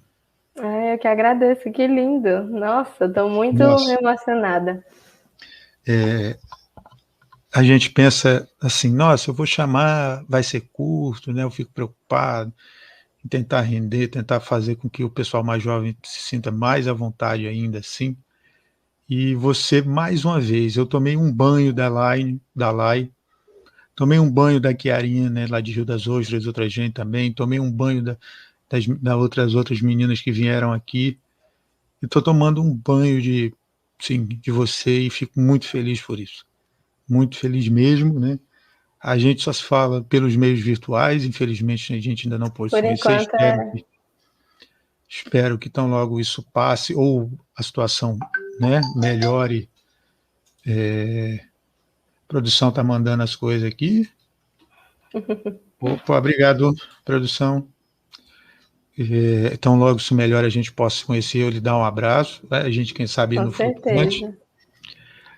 [SPEAKER 2] Eu que agradeço, que lindo. Nossa, estou muito emocionada.
[SPEAKER 1] A gente pensa assim, nossa, eu vou chamar, vai ser curto, né? Eu fico preocupado em tentar render, tentar fazer com que o pessoal mais jovem se sinta mais à vontade ainda assim. E você, mais uma vez, eu tomei um banho da Lai, tomei um banho da Chiarinha, né, lá de Rio das Ostras, outra gente também, tomei um banho das outras meninas que vieram aqui. Estou tomando um banho de você e fico muito feliz por isso. Muito feliz mesmo, né? A gente só se fala pelos meios virtuais, infelizmente a gente ainda não pôde se conhecer. Espero que tão logo isso passe ou a situação, né, melhore. A produção está mandando as coisas aqui. Opa, obrigado, produção. Então logo isso melhor a gente possa se conhecer, eu lhe dar um abraço, né? A gente quem sabe no futuro.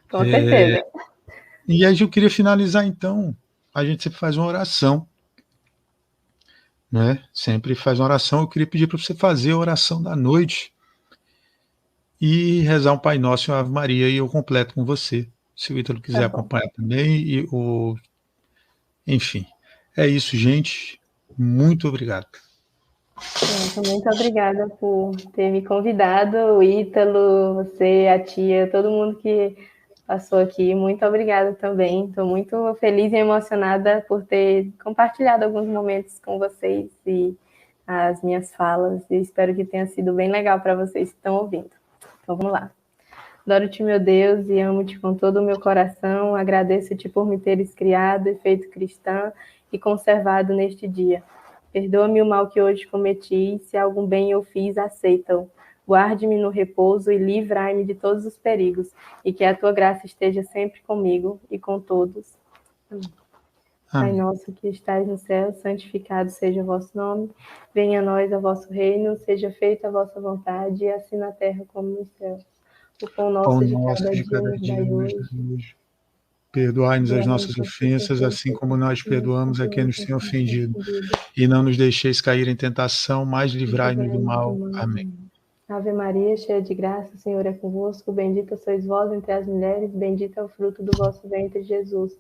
[SPEAKER 2] Com certeza.
[SPEAKER 1] E aí eu queria finalizar então, a gente sempre faz uma oração, né? Sempre faz uma oração. Eu queria pedir para você fazer a oração da noite e rezar um Pai Nosso e uma Ave Maria, e eu completo com você, se o Ítalo quiser acompanhar também. Enfim, é isso, gente. Muito obrigado.
[SPEAKER 2] Muito obrigada por ter me convidado, o Ítalo, você, a Tia, todo mundo que passou aqui. Muito obrigada também. Estou muito feliz e emocionada por ter compartilhado alguns momentos com vocês e as minhas falas. E espero que tenha sido bem legal para vocês que estão ouvindo. Então vamos lá. Adoro-te, meu Deus, e amo-te com todo o meu coração. Agradeço-te por me teres criado e feito cristã e conservado neste dia. Perdoa-me o mal que hoje cometi, e se algum bem eu fiz, aceita-o. Guarde-me no repouso e livrai-me de todos os perigos, e que a tua graça esteja sempre comigo e com todos. Amém. Pai nosso que estais no céu, santificado seja o vosso nome. Venha a nós o vosso reino, seja feita a vossa vontade, assim na terra como no céu. O pão nosso de cada dia nos dai hoje.
[SPEAKER 1] Perdoai-nos as nossas ofensas, assim como nós perdoamos a quem nos tem ofendido. E não nos deixeis cair em tentação, mas livrai-nos do mal. Amém.
[SPEAKER 2] Ave Maria, cheia de graça, o Senhor é convosco. Bendita sois vós entre as mulheres, bendito é o fruto do vosso ventre, Jesus.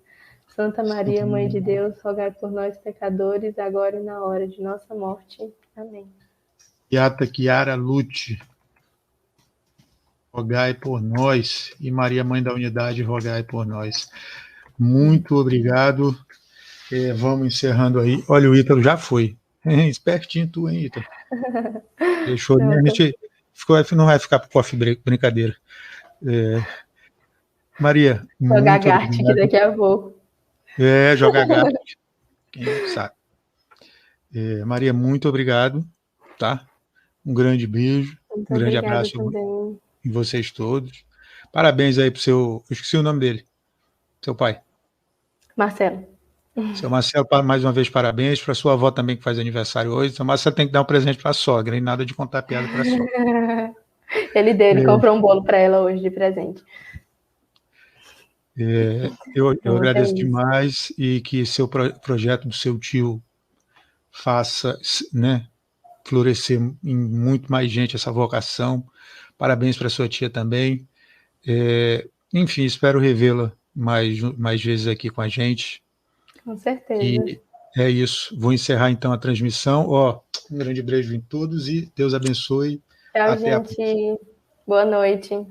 [SPEAKER 2] Santa Maria, Mãe de Deus, rogai por nós, pecadores, agora e na hora de nossa morte. Amém.
[SPEAKER 1] Beata Chiara Lute, rogai por nós, e Maria, Mãe da Unidade, rogai por nós. Muito obrigado. Vamos encerrando aí. Olha, o Ítalo já foi. Espertinho tu, hein, Ítalo? Deixou, né? A gente não vai ficar pro coffee break, brincadeira.
[SPEAKER 2] Maria, jogar Gart aqui daqui a pouco.
[SPEAKER 1] Jogar Gart. Quem sabe. Maria, muito obrigado, tá? Um grande beijo,
[SPEAKER 2] Muito
[SPEAKER 1] um grande
[SPEAKER 2] obrigada
[SPEAKER 1] abraço
[SPEAKER 2] também.
[SPEAKER 1] em vocês todos. Parabéns aí pro seu... Eu esqueci o nome dele. Seu pai.
[SPEAKER 2] Marcelo.
[SPEAKER 1] Seu Marcelo, mais uma vez, parabéns. Para sua avó também, que faz aniversário hoje. Seu Marcelo tem que dar um presente para a sogra, e nada de contar piada para a sogra.
[SPEAKER 2] Ele comprou um bolo para ela hoje de presente.
[SPEAKER 1] Eu agradeço demais e que seu projeto do seu tio faça, né, florescer em muito mais gente essa vocação. Parabéns para sua tia também. Enfim, espero revê-la mais vezes aqui com a gente.
[SPEAKER 2] Com certeza.
[SPEAKER 1] E é isso. Vou encerrar então a transmissão. Um grande beijo em todos e Deus abençoe.
[SPEAKER 2] Tchau,
[SPEAKER 1] Até
[SPEAKER 2] gente. Boa noite.